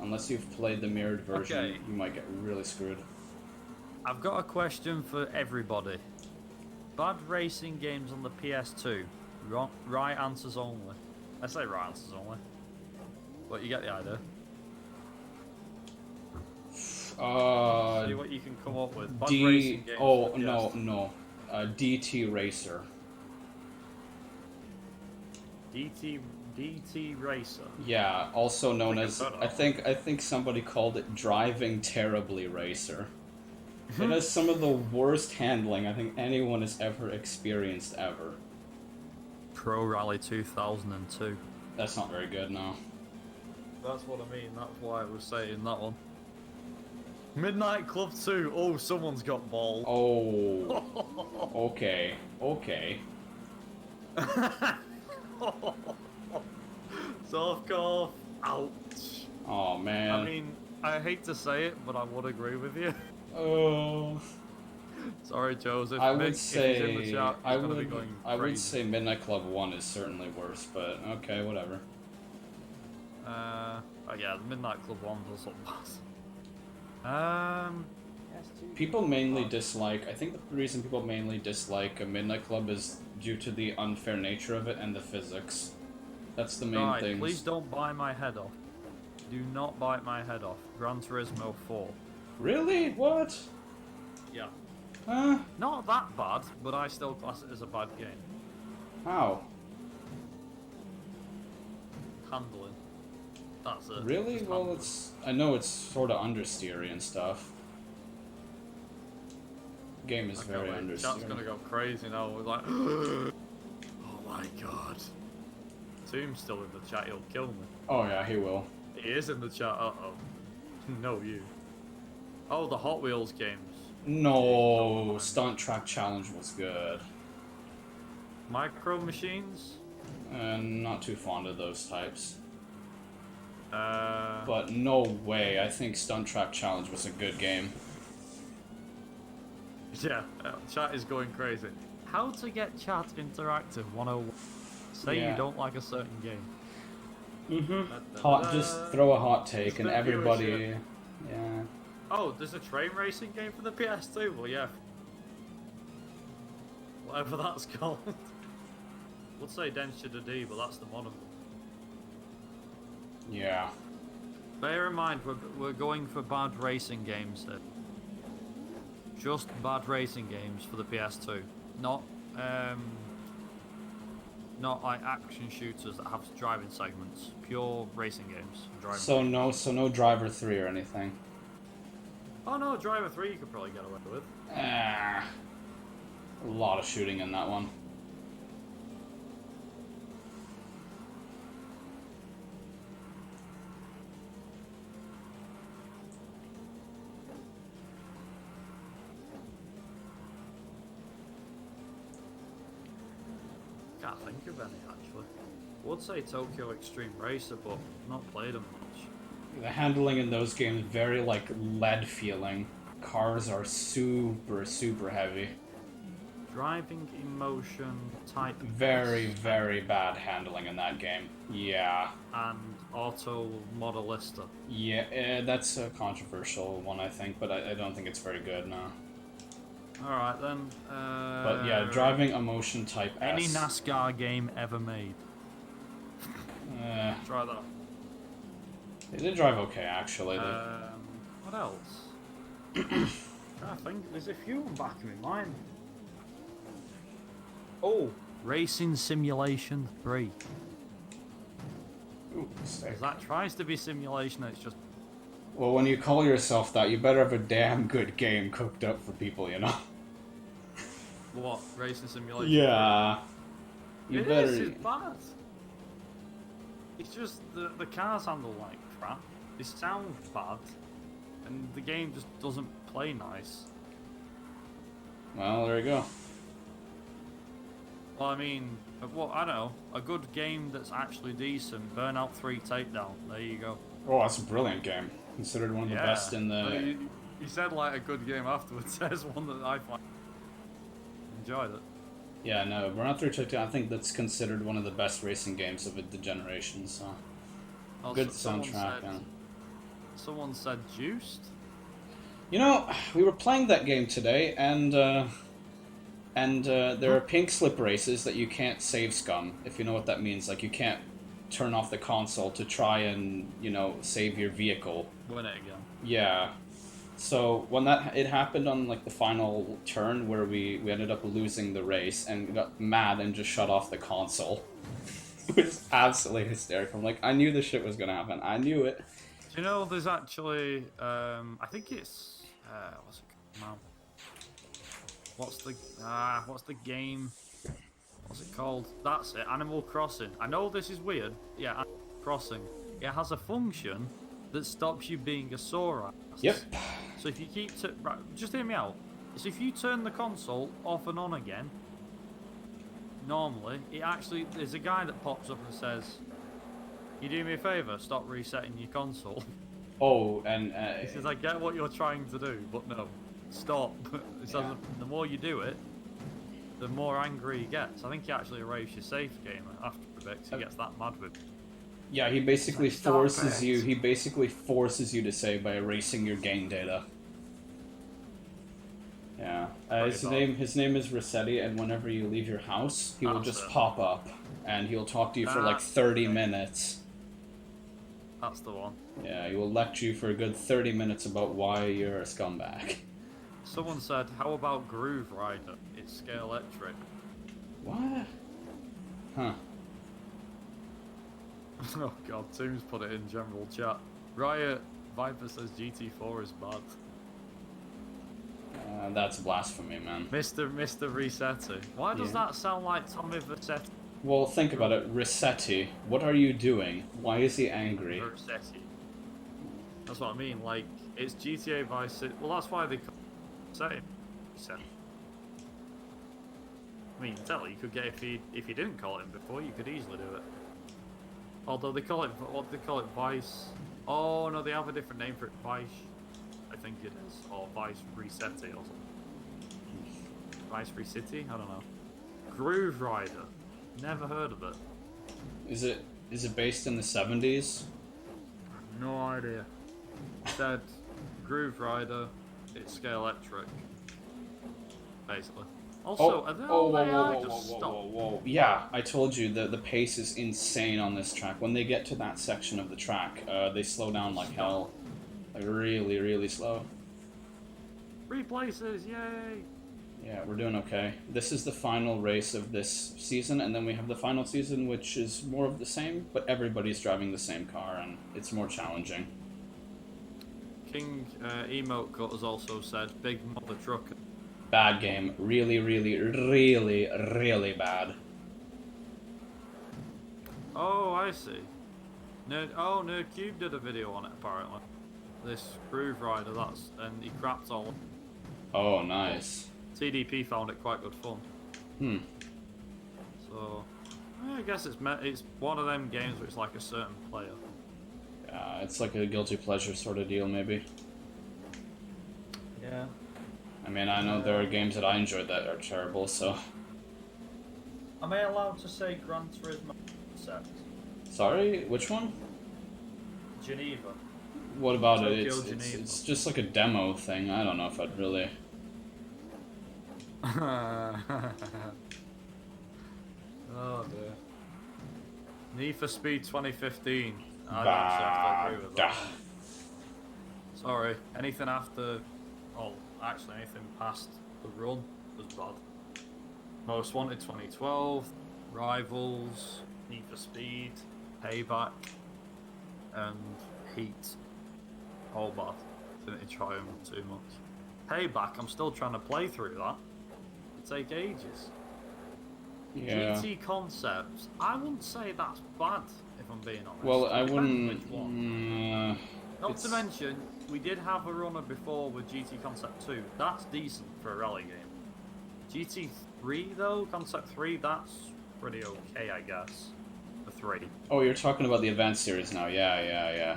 Unless you've played the mirrored version, you might get really screwed. I've got a question for everybody. Bad racing games on the PS2. Right answers only. I say right answers only. But you get the idea. See what you can come up with. Bad racing games on the PS2. No. DT Racer. DT Racer. Yeah, also known as I think somebody called it Driving Terribly Racer. It has some of the worst handling I think anyone has ever experienced ever. Pro Rally 2002. That's not very good, no. That's what I mean. That's why I was saying that one. Midnight Club 2. Oh, someone's got balls. Oh. Okay. Soft cough. Ouch. Oh man. I mean, I hate to say it, but I would agree with you. Oh. Sorry, Joseph. I Mick, would if he's in the chat, I he's gonna be going would crazy. say Midnight Club 1 is certainly worse, but okay, whatever. Oh yeah, the Midnight Club 1 does look bad. People mainly dislike. I think the reason people mainly dislike a Midnight Club is due to the unfair nature of it and the physics. That's the main thing. Please don't bite my head off. Do not bite my head off. Gran Turismo 4. Really? What? Yeah. Huh? Not that bad, but I still class it as a bad game. How? Handling. That's it. Really? Just Well, handling. I know it's sort of understeery and stuff. Game is very Chat's understeery. gonna go crazy now. We're like, oh my god. Tomb's still in the chat. He'll kill me. Oh yeah, he will. He is in the chat. Uh-oh. No, you. Oh, the Hot Wheels games. No, Stunt Track Challenge was good. Micro Machines? Not too fond of those types. Uh, But no way, I think Stunt Track Challenge was a good game. yeah, chat is going crazy. How to get chat interactive 101. Say Yeah. you don't like a certain game. Just throw a hot take and Instant everybody... viewership. Yeah. Oh, there's a train racing game for the PS2? Well, yeah. Whatever that's called. Would say Densha D, but that's the modern one. Yeah. Bear in mind, we're going for bad racing games here. Just bad racing games for the PS2. Not like action shooters that have driving segments. Pure racing games. So no Driver 3 or anything? Oh no, Driver 3 you could probably get away with. A lot of shooting in that one. Can't think of any actually. Would say Tokyo Extreme Racer, but not played them much. The handling in those games very like lead feeling. Cars are super heavy. Driving Emotion Type Very S very bad handling in that game. Yeah. and Auto Modelista. Yeah, that's a controversial one I think, but I don't think it's very good now. Alright then. But yeah, Driving Emotion Type S. Any NASCAR game ever made. Try that. They did drive okay actually. What else? I think there's a few on back of my mind. Oh, Racing Simulation 3. Ooh, sick. 'Cause that tries to be simulation, it's just... Well, when you call yourself that, you better have a damn good game cooked up for people, you know? What? Racing Simulation Yeah. 3? You better... It's bad. It's just the cars handle like crap. They sound bad. And the game just doesn't play nice. Well, there you go. Well, I mean, I don't know. A good game that's actually decent. Burnout 3 Takedown. There you go. Oh, that's a brilliant game. Considered one of the best in the... You said like a good game afterwards. There's one that I find enjoyed it. Yeah, no, Burnout 3 Takedown, I think that's considered one of the best racing games of the generation, so... Also, Good soundtrack, yeah. Someone said Juiced? You know, we were playing that game today, and there are pink slip races that you can't save scum, if you know what that means. Like, you can't turn off the console to try and, you know, save your vehicle. Win it again. Yeah. So, when it happened on, like, the final turn where we ended up losing the race and got mad and just shut off the console. It was absolutely hysterical. I'm like, I knew this shit was gonna happen. I knew it. Do you know there's actually, I think it's, what's it called now? What's the game? What's it called? That's it, Animal Crossing. I know this is weird. Yeah, Animal Crossing. It has a function that stops you being a sore ass. Yep. So if you keep right, just hear me out. So if you turn the console off and on again, normally there's a guy that pops up and says, "You do me a favour, stop resetting your console." Oh, and He says, "I get what you're trying to do, but no, stop." He says, the more you do it, the more angry he gets. I think he actually erased your save game after a bit, so he gets that mad with. yeah, he basically Stop forces it. you. He basically forces you to save by erasing your game data. Yeah, his name is Rossetti, and whenever you leave your house, he will just pop up, and he'll talk to you for like 30 minutes. That's the one. Yeah, he will lecture you for a good 30 minutes about why you're a scumbag. Someone said, "How about Groove Rider? It's scale electric." What? Huh. Oh god, Tim's put it in general chat. Riot Viper says GT4 is bad. That's blasphemy, man. Mr. Resetti. Why does that sound like Tommy Versetti? Well, think about it. Rossetti, what are you doing? Why is he angry? Versetti. That's what I mean. Like, it's GTA Vice City. Well, that's why they call it the same. I mean, tell you could get if you didn't call it before, you could easily do it. Although they call it Vice. Oh no, they have a different name for it. Vice, I think it is, or Vice Resetti or something. Vice City? I don't know. Groove Rider. Never heard of it. Is it based in the 70s? No idea. Said Groove Rider. It's Scalextric. Basically. Also, are they all AI? Just stop. Whoa. Yeah, I told you the pace is insane on this track. When they get to that section of the track, they slow down like hell. Like really, really slow. 3 places, yay! Yeah, we're doing okay. This is the final race of this season, and then we have the final season, which is more of the same, but everybody's driving the same car, and it's more challenging. King Emote Cut has also said, Big Mother Trucker. Bad game. Really, really, really, really bad. Oh, I see. Nerd Cube did a video on it, apparently. This Groove Rider, and he crapped all. Oh, nice. TDP found it quite good fun. So, I guess it's one of them games where it's like a certain player. Yeah, it's like a guilty pleasure sort of deal, maybe. Yeah. I mean, I know there are games that I enjoyed that are terrible, so... Am I allowed to say Gran Turismo concept? Sorry? Which one? Geneva. What about Tokyo, it? Geneva. It's just like a demo thing. I don't know if I'd really... Oh dear. Need for Speed 2015. I don't Bah, exactly agree with that. Sorry, anything after... Oh, actually anything past the run was bad. Most Wanted 2012, Rivals, Need for Speed, Payback, and Heat. All bad. Didn't try them too much. Payback, I'm still trying to play through that. It take ages. Yeah. GT Concepts, I wouldn't say that's bad, if I'm being honest. Well, I Depends wouldn't... which one. Not to mention, we did have a runner before with GT Concept 2. That's decent for a rally game. GT3 though, Concept 3, that's pretty okay, I guess. The 3. Oh, you're talking about the Advanced series now. Yeah.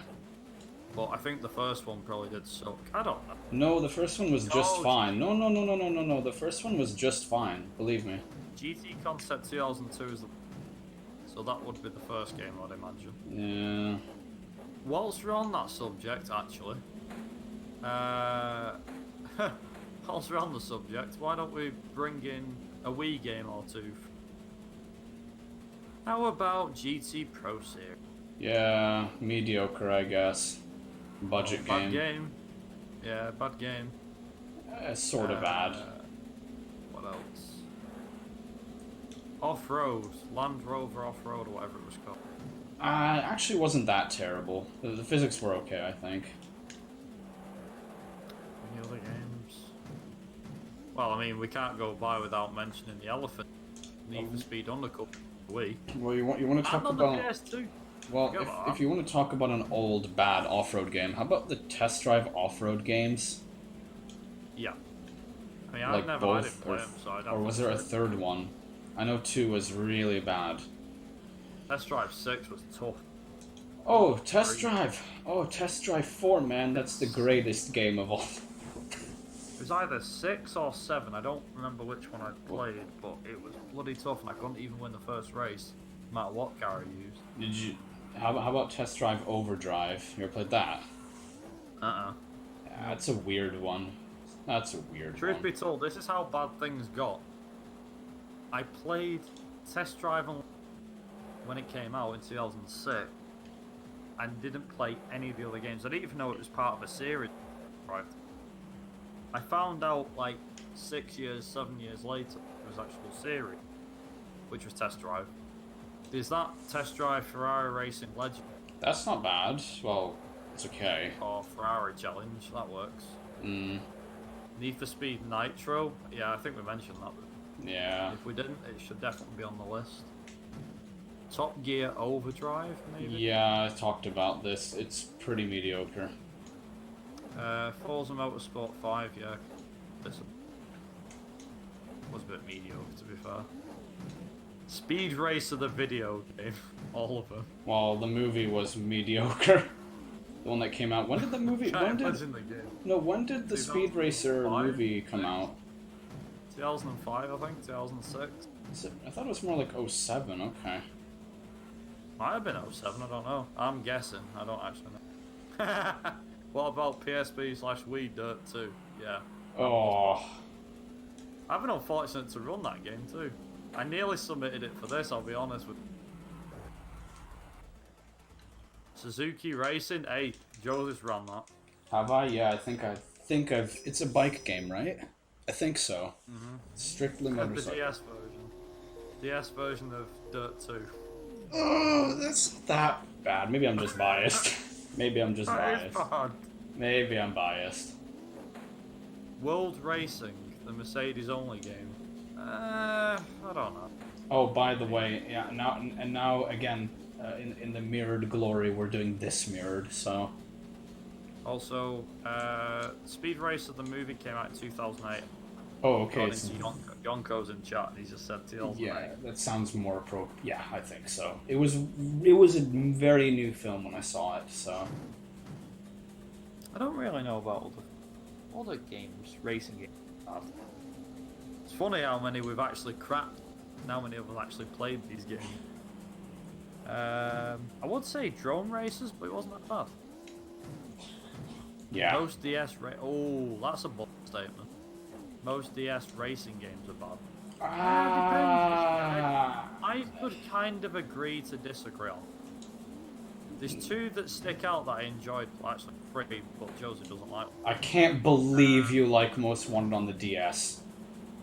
But I think the first one probably did suck. I don't know. No, the first one was just Oh, fine. No. The first one was just fine. Believe me. GT Concept 2002 is the... So that would be the first game, I'd imagine. Yeah. Whilst we're on that subject, actually, whilst we're on the subject, why don't we bring in a Wii game or two? How about GT Pro Series? Yeah, mediocre, I guess. Budget Bad game. game. Yeah, bad game. Sort of bad. What else? Off-road, Land Rover Off-road, or whatever it was called. Actually wasn't that terrible. The physics were okay, I think. Any other games? Well, I mean, we can't go by without mentioning the elephant. Need for Speed Undercut. Wii. Well, you want to talk And on about... the PS2. Well, if you want to talk about an old, bad off-road game, how about the Test Drive off-road games? Yeah. I mean, Like I both, didn't play them, so I'd have or to was there a say. third one? I know 2 was really bad. Test Drive 6 was tough. Oh, Test Drive! Oh, Test Drive 4, man, that's the greatest game of all. It was either 6 or 7, I don't remember which one I played, but it was bloody tough and I couldn't even win the first race, no matter what car I used. Did you... How about Test Drive Overdrive? You ever played that? Uh-uh. Yeah, that's a weird one. That's a weird Truth one. be told, this is how bad things got. I played Test Drive when it came out in 2006 and didn't play any of the other games. I didn't even know it was part of a series. Right. I found out like 6 years, 7 years later it was actual series, which was Test Drive. Is that Test Drive Ferrari Racing Legend? That's not bad. Well, it's okay. Or Ferrari Challenge, that works. Need for Speed Nitro, yeah, I think we mentioned that. Yeah. If we didn't, it should definitely be on the list. Top Gear Overdrive, maybe? Yeah, I talked about this. It's pretty mediocre. Forza Motorsport 5, yeah. This was a bit mediocre, to be fair. Speed Racer, the video game. All of them. Well, the movie was mediocre. The one that came out. When did the movie? Can't imagine the game. No, when did the Speed Racer 2005? movie come out? 2005, I think. 2006. I thought it was more like 07. Okay. Might have been 07, I don't know. I'm guessing. I don't actually know. What about PSP/Wii Dirt 2? Yeah. Oh. I've been unfortunate to run that game too. I nearly submitted it for this, I'll be honest with you. Suzuki Racing? Hey, Joe just ran that. Have I? Yeah, I think I've. It's a bike game, right? I think so. Mm-hmm. Strictly The motorcycle. DS version. DS version of Dirt 2. Oh, that's that bad. Maybe I'm just biased. Maybe I'm just That is biased. bad. Maybe I'm biased. World Racing, the Mercedes only game. I don't know. Oh, by the way, yeah. Now again, in the mirrored glory, we're doing this mirrored. So. Also, Speed Racer, the movie came out in 2008. Oh, okay. According to Yonko's in chat, and he just said 2008. Yeah, that sounds more appropriate. Yeah, I think so. It was a very new film when I saw it. So. I don't really know about all the games, racing games. It's funny how many we've actually cracked, and how many of us actually played these games. I would say drone races, but it wasn't that bad. Yeah. Most DS oh, that's a bold statement. Most DS racing games are bad. I could kind of agree to disagree on. There's two that stick out that I enjoyed, actually three, but Josie doesn't like. I can't believe you like Most Wanted on the DS.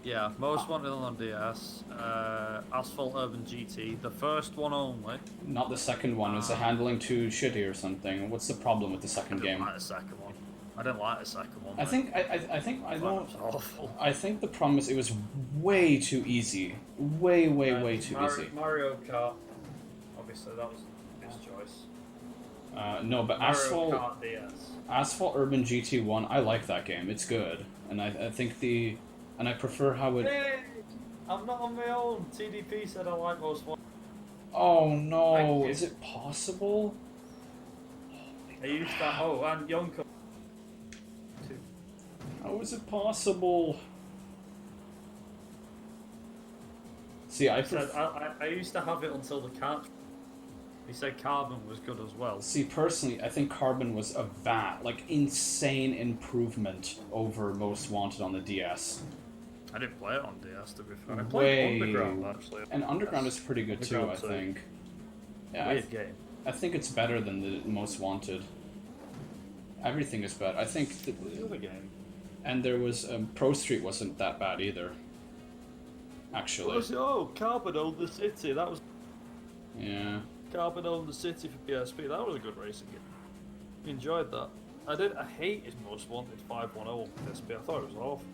Yeah, Most Wanted on the DS, Asphalt Urban GT, the first one only. Not the second one. Is the handling too shitty or something? What's the problem with the second I didn't game? like the second one. I didn't like the second one. I think I It don't. was awful. I think the problem is it was way too easy. Way too easy. Mario Kart, obviously that was his choice. No, but Mario Kart DS. Asphalt Urban GT1, I like that game. It's good, and I think and I prefer how it. Hey, I'm not on my own. TDP said I like Most Wanted. Oh no! Thank you. Is it possible? I used that. Oh, and Yonko. How is it possible? See, I Said, I used to have it until the cat. He said Carbon was good as well. See, personally, I think Carbon was a insane improvement over Most Wanted on the DS. I didn't play it on DS to be fair. I played Underground actually. And Underground is pretty good too, I think. Yeah, Weird game. I think it's better than the Most Wanted. Everything is better. I think The other game. and there was Pro Street wasn't that bad either. Actually. Oh, Carbon owned the city. That was Yeah. Carbon owned the city for PSP. That was a good racing game. Enjoyed that. I hated Most Wanted 510 on PSP. I thought it was awful.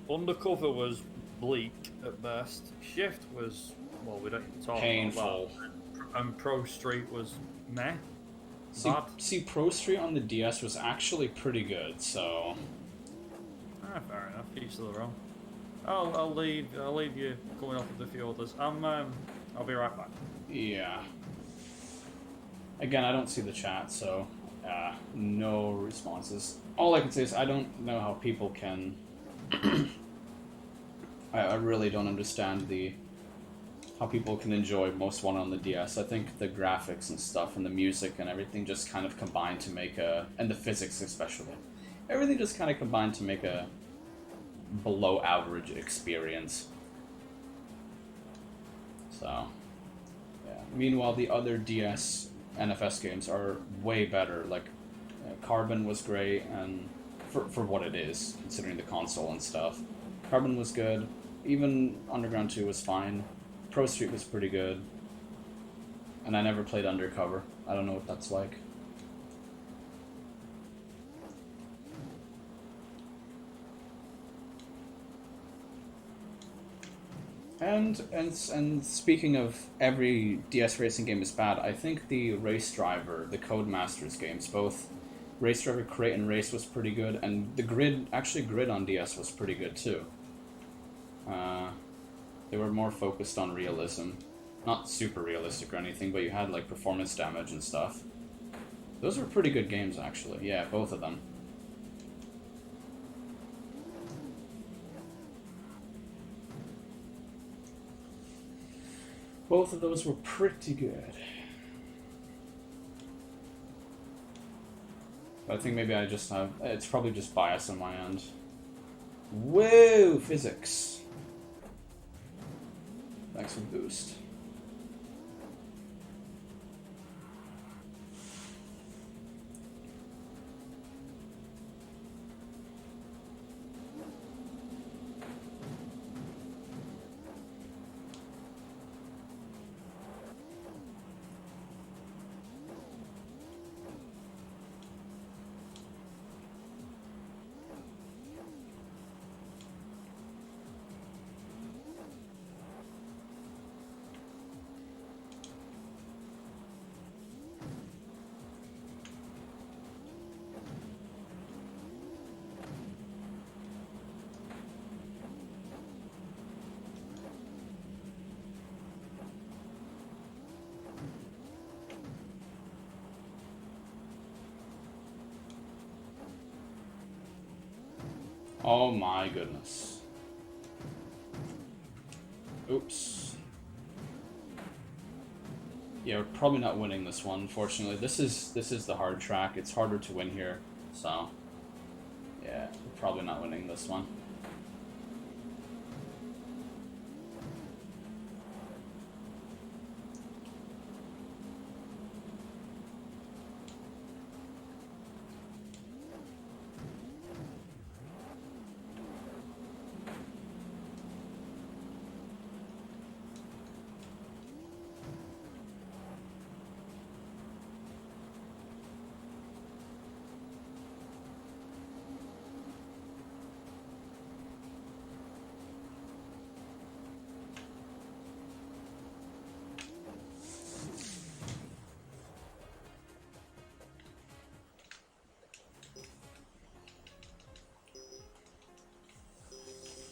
Undercover was bleak at best. Shift was, well, we don't even talk Painful. about that. And Pro Street was meh. See, Pro Street on the DS was actually pretty good, so. Fair enough. Each to their own. I'll leave you going off with a few others. I'll be right back. Yeah. Again, I don't see the chat, so no responses. All I can say is I don't know how people can. I really don't understand how people can enjoy Most Wanted on the DS. I think the graphics and stuff and the music and everything just kind of combined to make and the physics especially, everything just kind of combined to make a below average experience. So, yeah. Meanwhile, the other DS NFS games are way better. Like, Carbon was great, and for what it is, considering the console and stuff. Carbon was good. Even Underground 2 was fine. Pro Street was pretty good. And I never played Undercover. I don't know what that's like. And speaking of every DS racing game is bad, I think the Race Driver, the Codemasters games, both Race Driver Crate and Race was pretty good, and the Grid on DS was pretty good too. They were more focused on realism. Not super realistic or anything, but you had like performance damage and stuff. Those were pretty good games actually, yeah, both of them. Both of those were pretty good. But I think maybe I just have... It's probably just bias on my end. Whoa! Physics. Thanks for the boost. Oh my goodness. Oops. Yeah, we're probably not winning this one, unfortunately. This is the hard track. It's harder to win here, so yeah, we're probably not winning this one.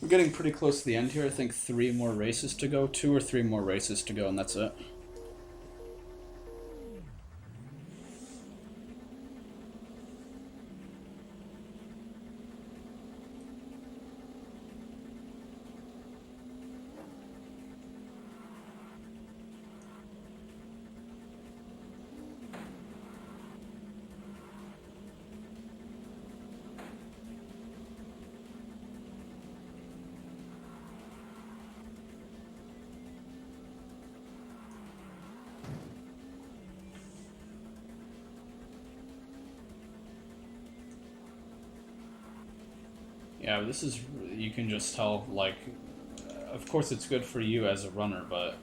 We're getting pretty close to the end here. I think 3 more races to go. 2 or 3 more races to go, and that's it. Yeah, this is, you can just tell, like, of course it's good for you as a runner, but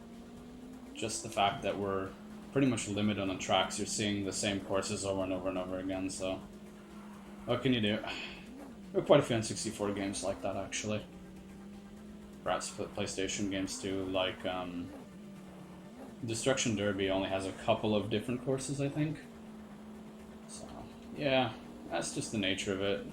just the fact that we're pretty much limited on tracks, you're seeing the same courses over and over and over again, so what can you do? There are quite a few N64 games like that, actually. Perhaps PlayStation games too, like, Destruction Derby only has a couple of different courses, I think. So, yeah, that's just the nature of it.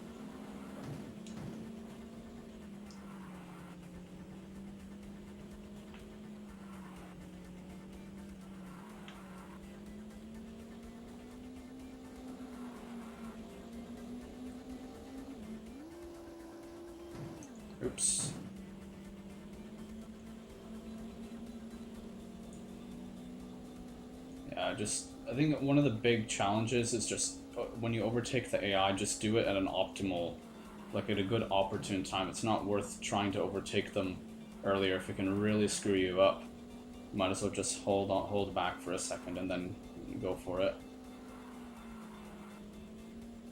Oops. Yeah, I think one of the big challenges is just when you overtake the AI, just do it at an optimal, like at a good opportune time. It's not worth trying to overtake them earlier if it can really screw you up. You might as well just hold back for a second and then go for it.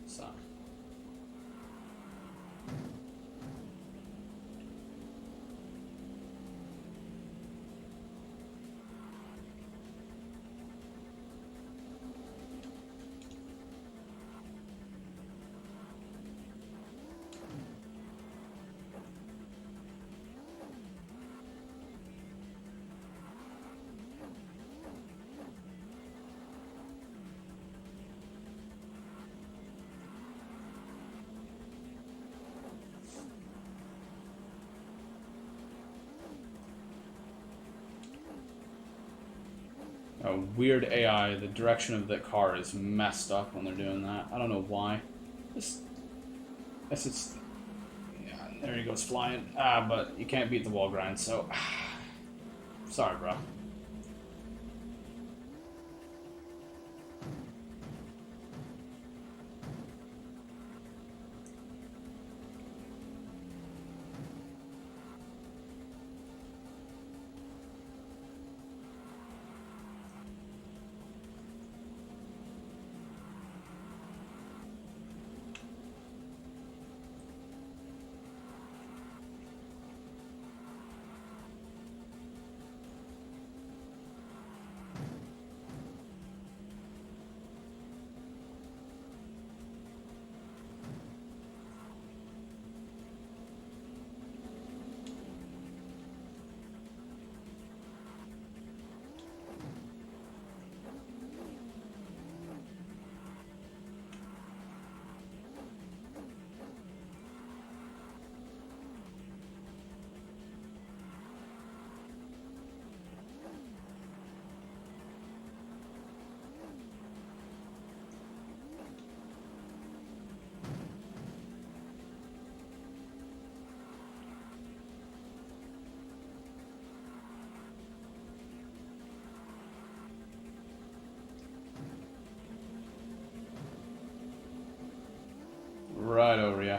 So. a weird AI. The direction of the car is messed up when they're doing that. I don't know why. It's yeah, there he goes flying. But you can't beat the wall grind, so sorry, bro. Right over ya.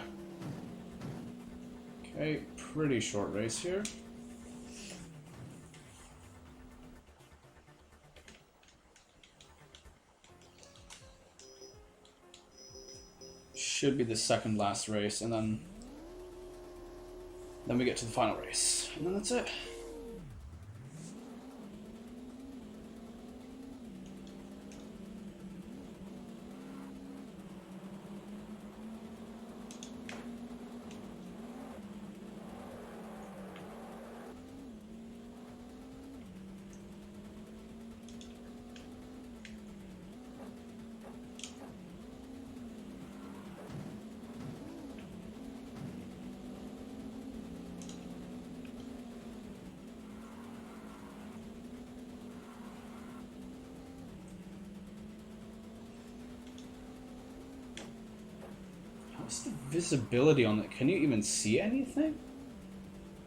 Okay, pretty short race here. Should be the second last race, and then we get to the final race, and then that's it. What's the visibility on that? Can you even see anything?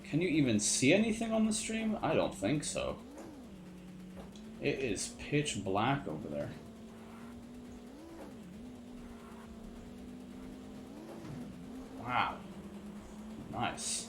Can you even see anything on the stream? I don't think so. It is pitch black over there. Wow. Nice.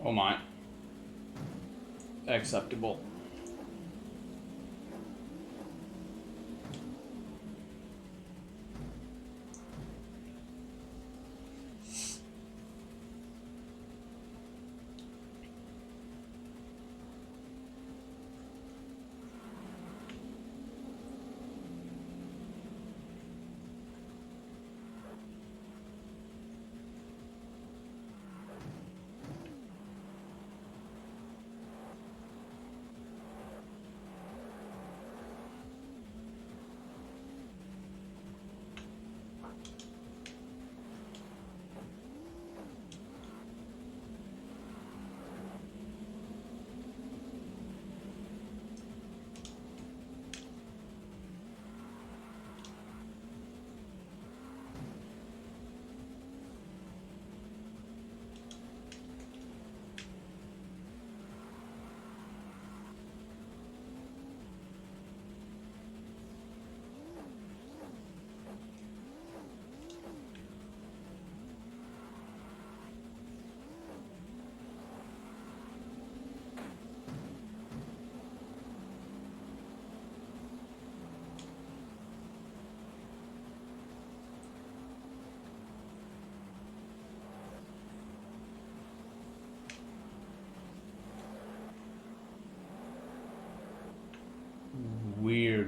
Oh my. Acceptable.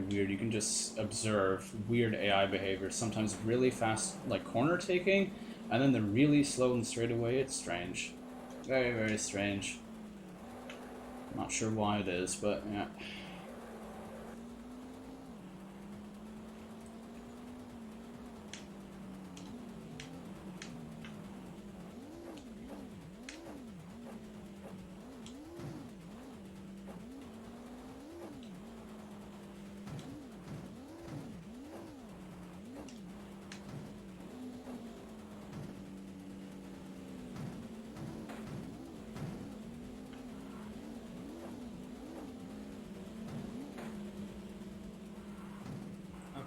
weird. You can just observe weird AI behavior. Sometimes really fast, like corner taking, and then the really slow and straight away. It's strange. Very, very strange. Not sure why it is, but yeah.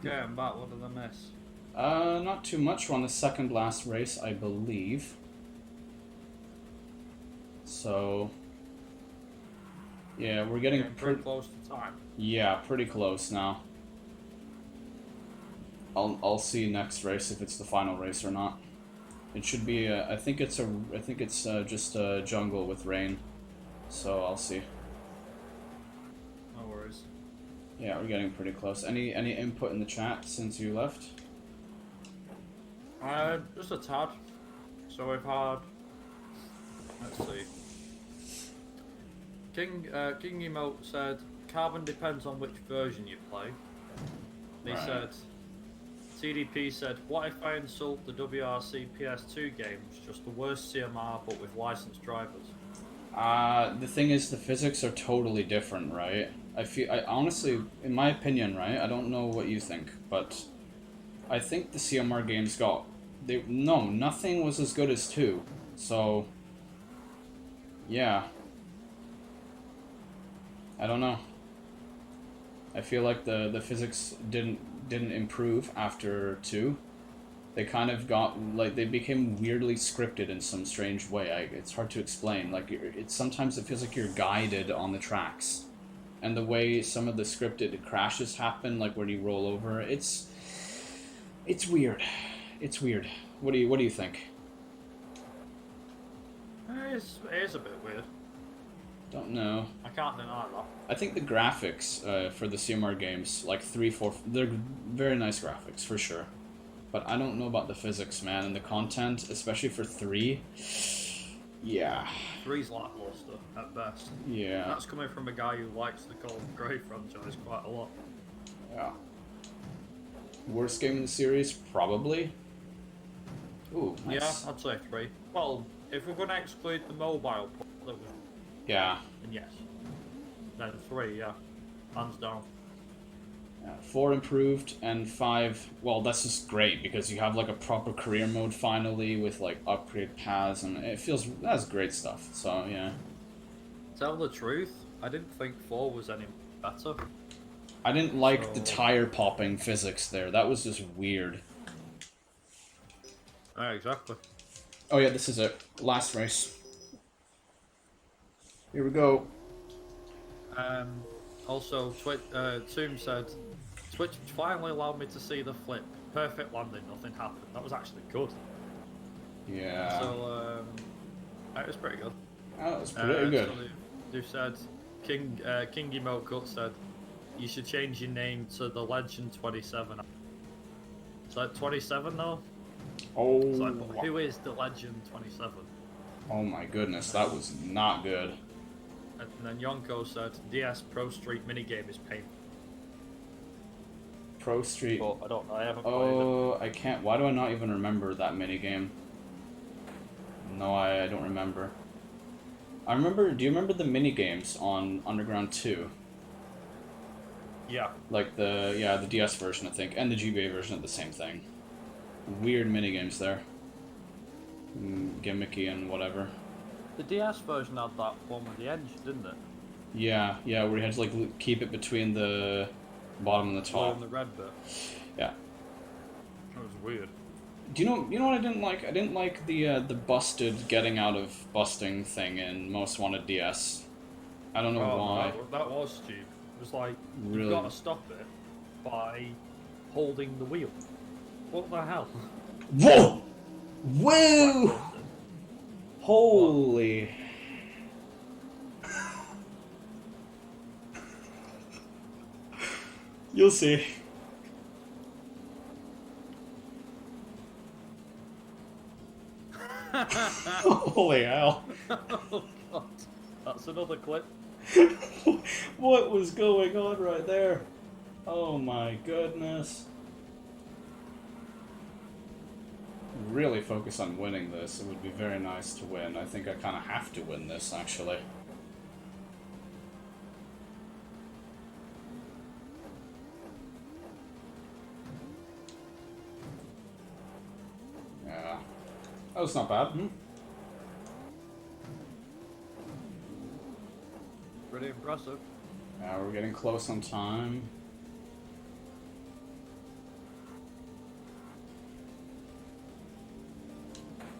Okay, I'm back. What did I miss? Not too much. We're on the second last race, I believe. So, yeah, we're getting pretty close to time. Yeah, pretty close now. I'll see next race if it's the final race or not. It should be. I think it's just a jungle with rain. So I'll see. No worries. Yeah, we're getting pretty close. Any input in the chat since you left? Just a tad. So we've had. Let's see. King Emote said carbon depends on which version you play. He said. CDP said, what if I insult the WRC PS2 games? Just the worst CMR, but with licensed drivers. The thing is, the physics are totally different, right? I honestly, in my opinion, right? I don't know what you think, but I think the CMR games nothing was as good as 2. So, yeah. I don't know. I feel like the physics didn't improve after 2. They kind of got, like, they became weirdly scripted in some strange way. It's hard to explain. Like, sometimes it feels like you're guided on the tracks. And the way some of the scripted crashes happen, like when you roll over, it's weird. It's weird. What do you think? It is a bit weird. Don't know. I can't deny that. I think the graphics for the CMR games, like 3, 4, they're very nice graphics, for sure. But I don't know about the physics, man, and the content, especially for 3. Yeah. 3's lackluster, at best. Yeah. And that's coming from a guy who likes the Call of Grey franchise quite a lot. Yeah. Worst game in the series? Probably. Ooh, nice. Yeah, I'd say 3. Well, if we're going to exclude the mobile part that was... Yeah. Then yes. Then 3, yeah. Hands down. 4 improved, and 5, well, that's just great, because you have, like, a proper career mode finally, with, like, upgrade paths, and that's great stuff, so, yeah. Tell the truth, I didn't think 4 was any better. I didn't like the tire popping physics there, that was just weird. Yeah, exactly. Oh yeah, this is it. Last race. Here we go. Also, Toom said, Twitch finally allowed me to see the flip. Perfect landing, nothing happened. That was actually good. Yeah. So, that was pretty good. Oh, that was pretty good. So they've said, King Emote Cut said, you should change your name to the Legend 27. Is that 27 though? Oh. It's like, who is the Legend 27? Oh my goodness, that was not good. And then Yonko said, DS Pro Street minigame is painful. Pro Street. But I don't know, I haven't played Oh, I can't. Why do I not even remember that minigame? No, I don't remember. I remember. Do you remember the minigames on Underground 2? Yeah. Like the DS version, I think, and the GBA version of the same thing. Weird minigames there. Gimmicky and whatever. The DS version had that one with the edge, didn't it? Yeah, where you had to like keep it between the bottom and the top. And the red bit. Yeah. That was weird. Do you know what I didn't like? I didn't like the busted getting out of busting thing in Most Wanted DS. I don't know why. That was stupid. It was like, Really? you've got to stop it by holding the wheel. What the hell? Whoa! Whoa! Holy! You'll see. Holy hell. Oh god. That's another clip. What was going on right there? Oh my goodness. Really focus on winning this. It would be very nice to win. I think I kind of have to win this, actually. Yeah. That was not bad. Pretty impressive. Yeah, we're getting close on time.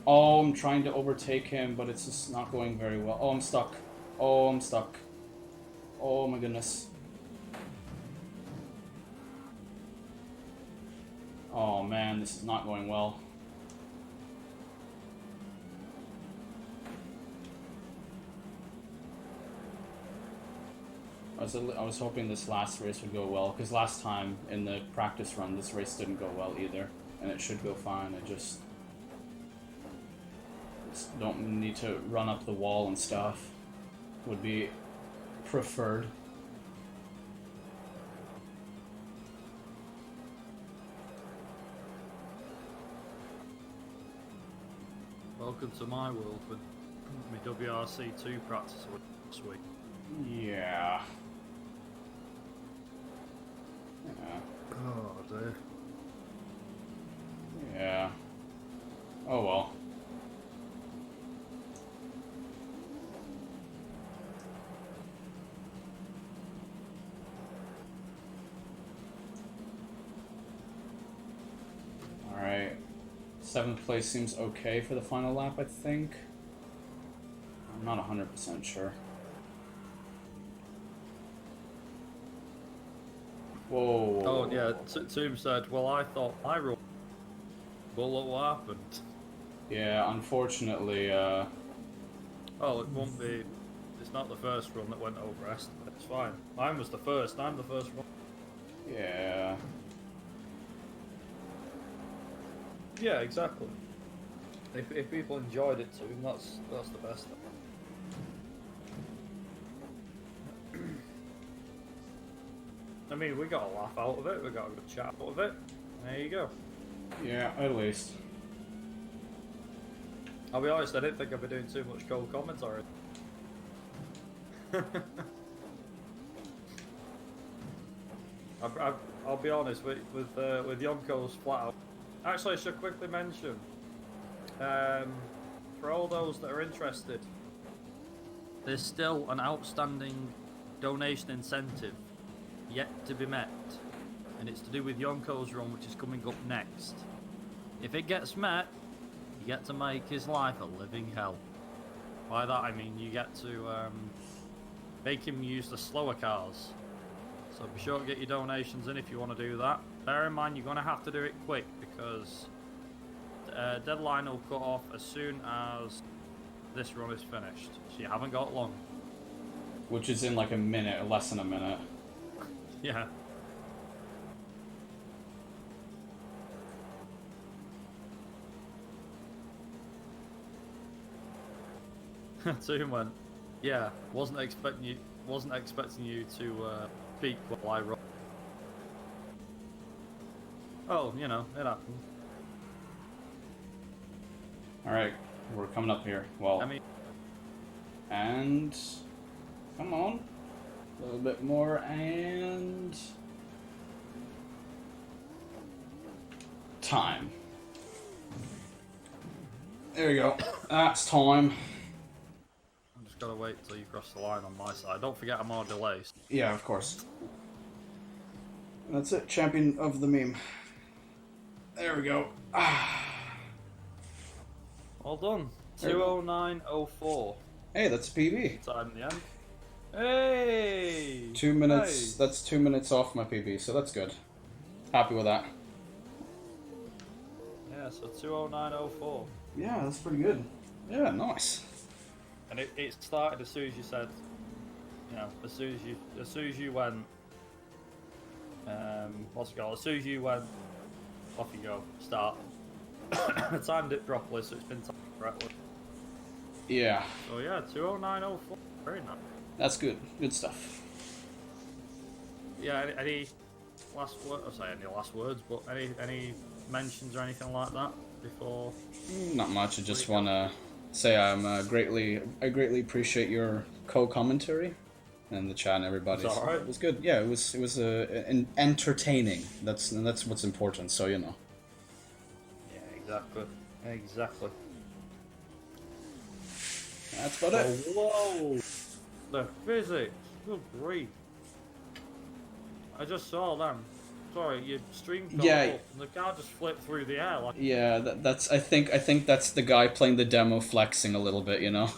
Oh, I'm trying to overtake him, but it's just not going very well. Oh, I'm stuck. Oh, I'm stuck. Oh my goodness. Oh man, this is not going well. I was hoping this last race would go well, because last time in the practice run, this race didn't go well either, and it should go fine. I just don't need to run up the wall and stuff. Would be preferred. Welcome to my world with my WRC2 practice this week. Yeah. Yeah. Oh dear. Yeah. Oh well. Alright. 7th place seems okay for the final lap, I think. I'm not 100% sure. Whoa. Oh yeah, Toom said, well I thought my rule. Well, look what happened. Yeah, unfortunately, Oh, it won't be. It's not the first run that went over estimate. It's fine. Mine was the first. I'm the first one. yeah. Yeah, exactly. If people enjoyed it too, that's the best. I mean, we got a laugh out of it. We got a good chat out of it. There you go. Yeah, at least. I'll be honest. I didn't think I'd be doing too much cold commentary. I'll be honest with Yonko's flat out. Actually, I should quickly mention, for all those that are interested, there's still an outstanding donation incentive yet to be met, and it's to do with Yonko's run, which is coming up next. If it gets met, you get to make his life a living hell. By that I mean you get to make him use the slower cars. So be sure to get your donations in if you want to do that. Bear in mind you're going to have to do it quick because deadline will cut off as soon as this run is finished. So you haven't got long. Which is in like a minute, or less than a minute. Yeah. Toon went, yeah, wasn't expecting you to peak while I roll. Oh, you know, it happened. Alright, we're coming up here. Well, I mean, and come on. A little bit more and time. There we go. That's time. I'm just gotta wait till you cross the line on my side. Don't forget I'm on delays. Yeah, of course. That's it. Champion of the meme. There we go. Well done. 2:09:04. Hey, that's a PB. Time in the end. Hey! 2 minutes. Nice. That's 2 minutes off my PB, so that's good. Happy with that. Yeah, so 2:09:04. Yeah, that's pretty good. Yeah, nice. And it started as soon as you said, you know, as soon as you went, What's it called? As soon as you went, off you go. Start. I timed it properly, so it's been timed correctly. Yeah. So yeah, 20904. Very nice. That's good. Good stuff. Yeah. Any last words? I'll say any last words, but any mentions or anything like that before? Not much. I just want to say I greatly appreciate your co-commentary and the chat and everybody. It's all right. It was good. Yeah, it was entertaining. That's what's important. So you know. Yeah, exactly. That's about it. Whoa! The physics. Good grief. I just saw them. Sorry, your stream got Yeah. up and the car just flipped through the air like. Yeah, that's. I think that's the guy playing the demo flexing a little bit. You know.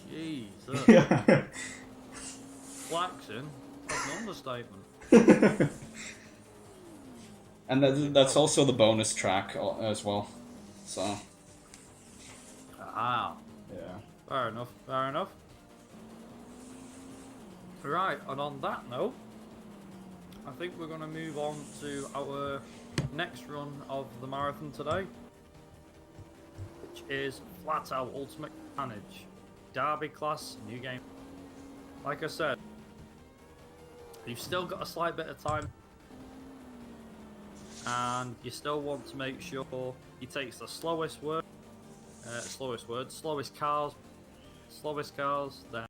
Jesus. Yeah. Flaxing? That's an understatement. And that's also the bonus track as well. So. Ah. Yeah. Fair enough. Right, and on that note, I think we're going to move on to our next run of the marathon today, which is Flat Out Ultimate Manage. Derby class, new game. Like I said, you've still got a slight bit of time, and you still want to make sure he takes the slowest cars, then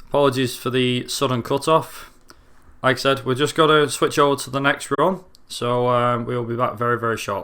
apologies for the sudden cut-off. Like I said, we're just going to switch over to the next run, so we'll be back very, very shortly.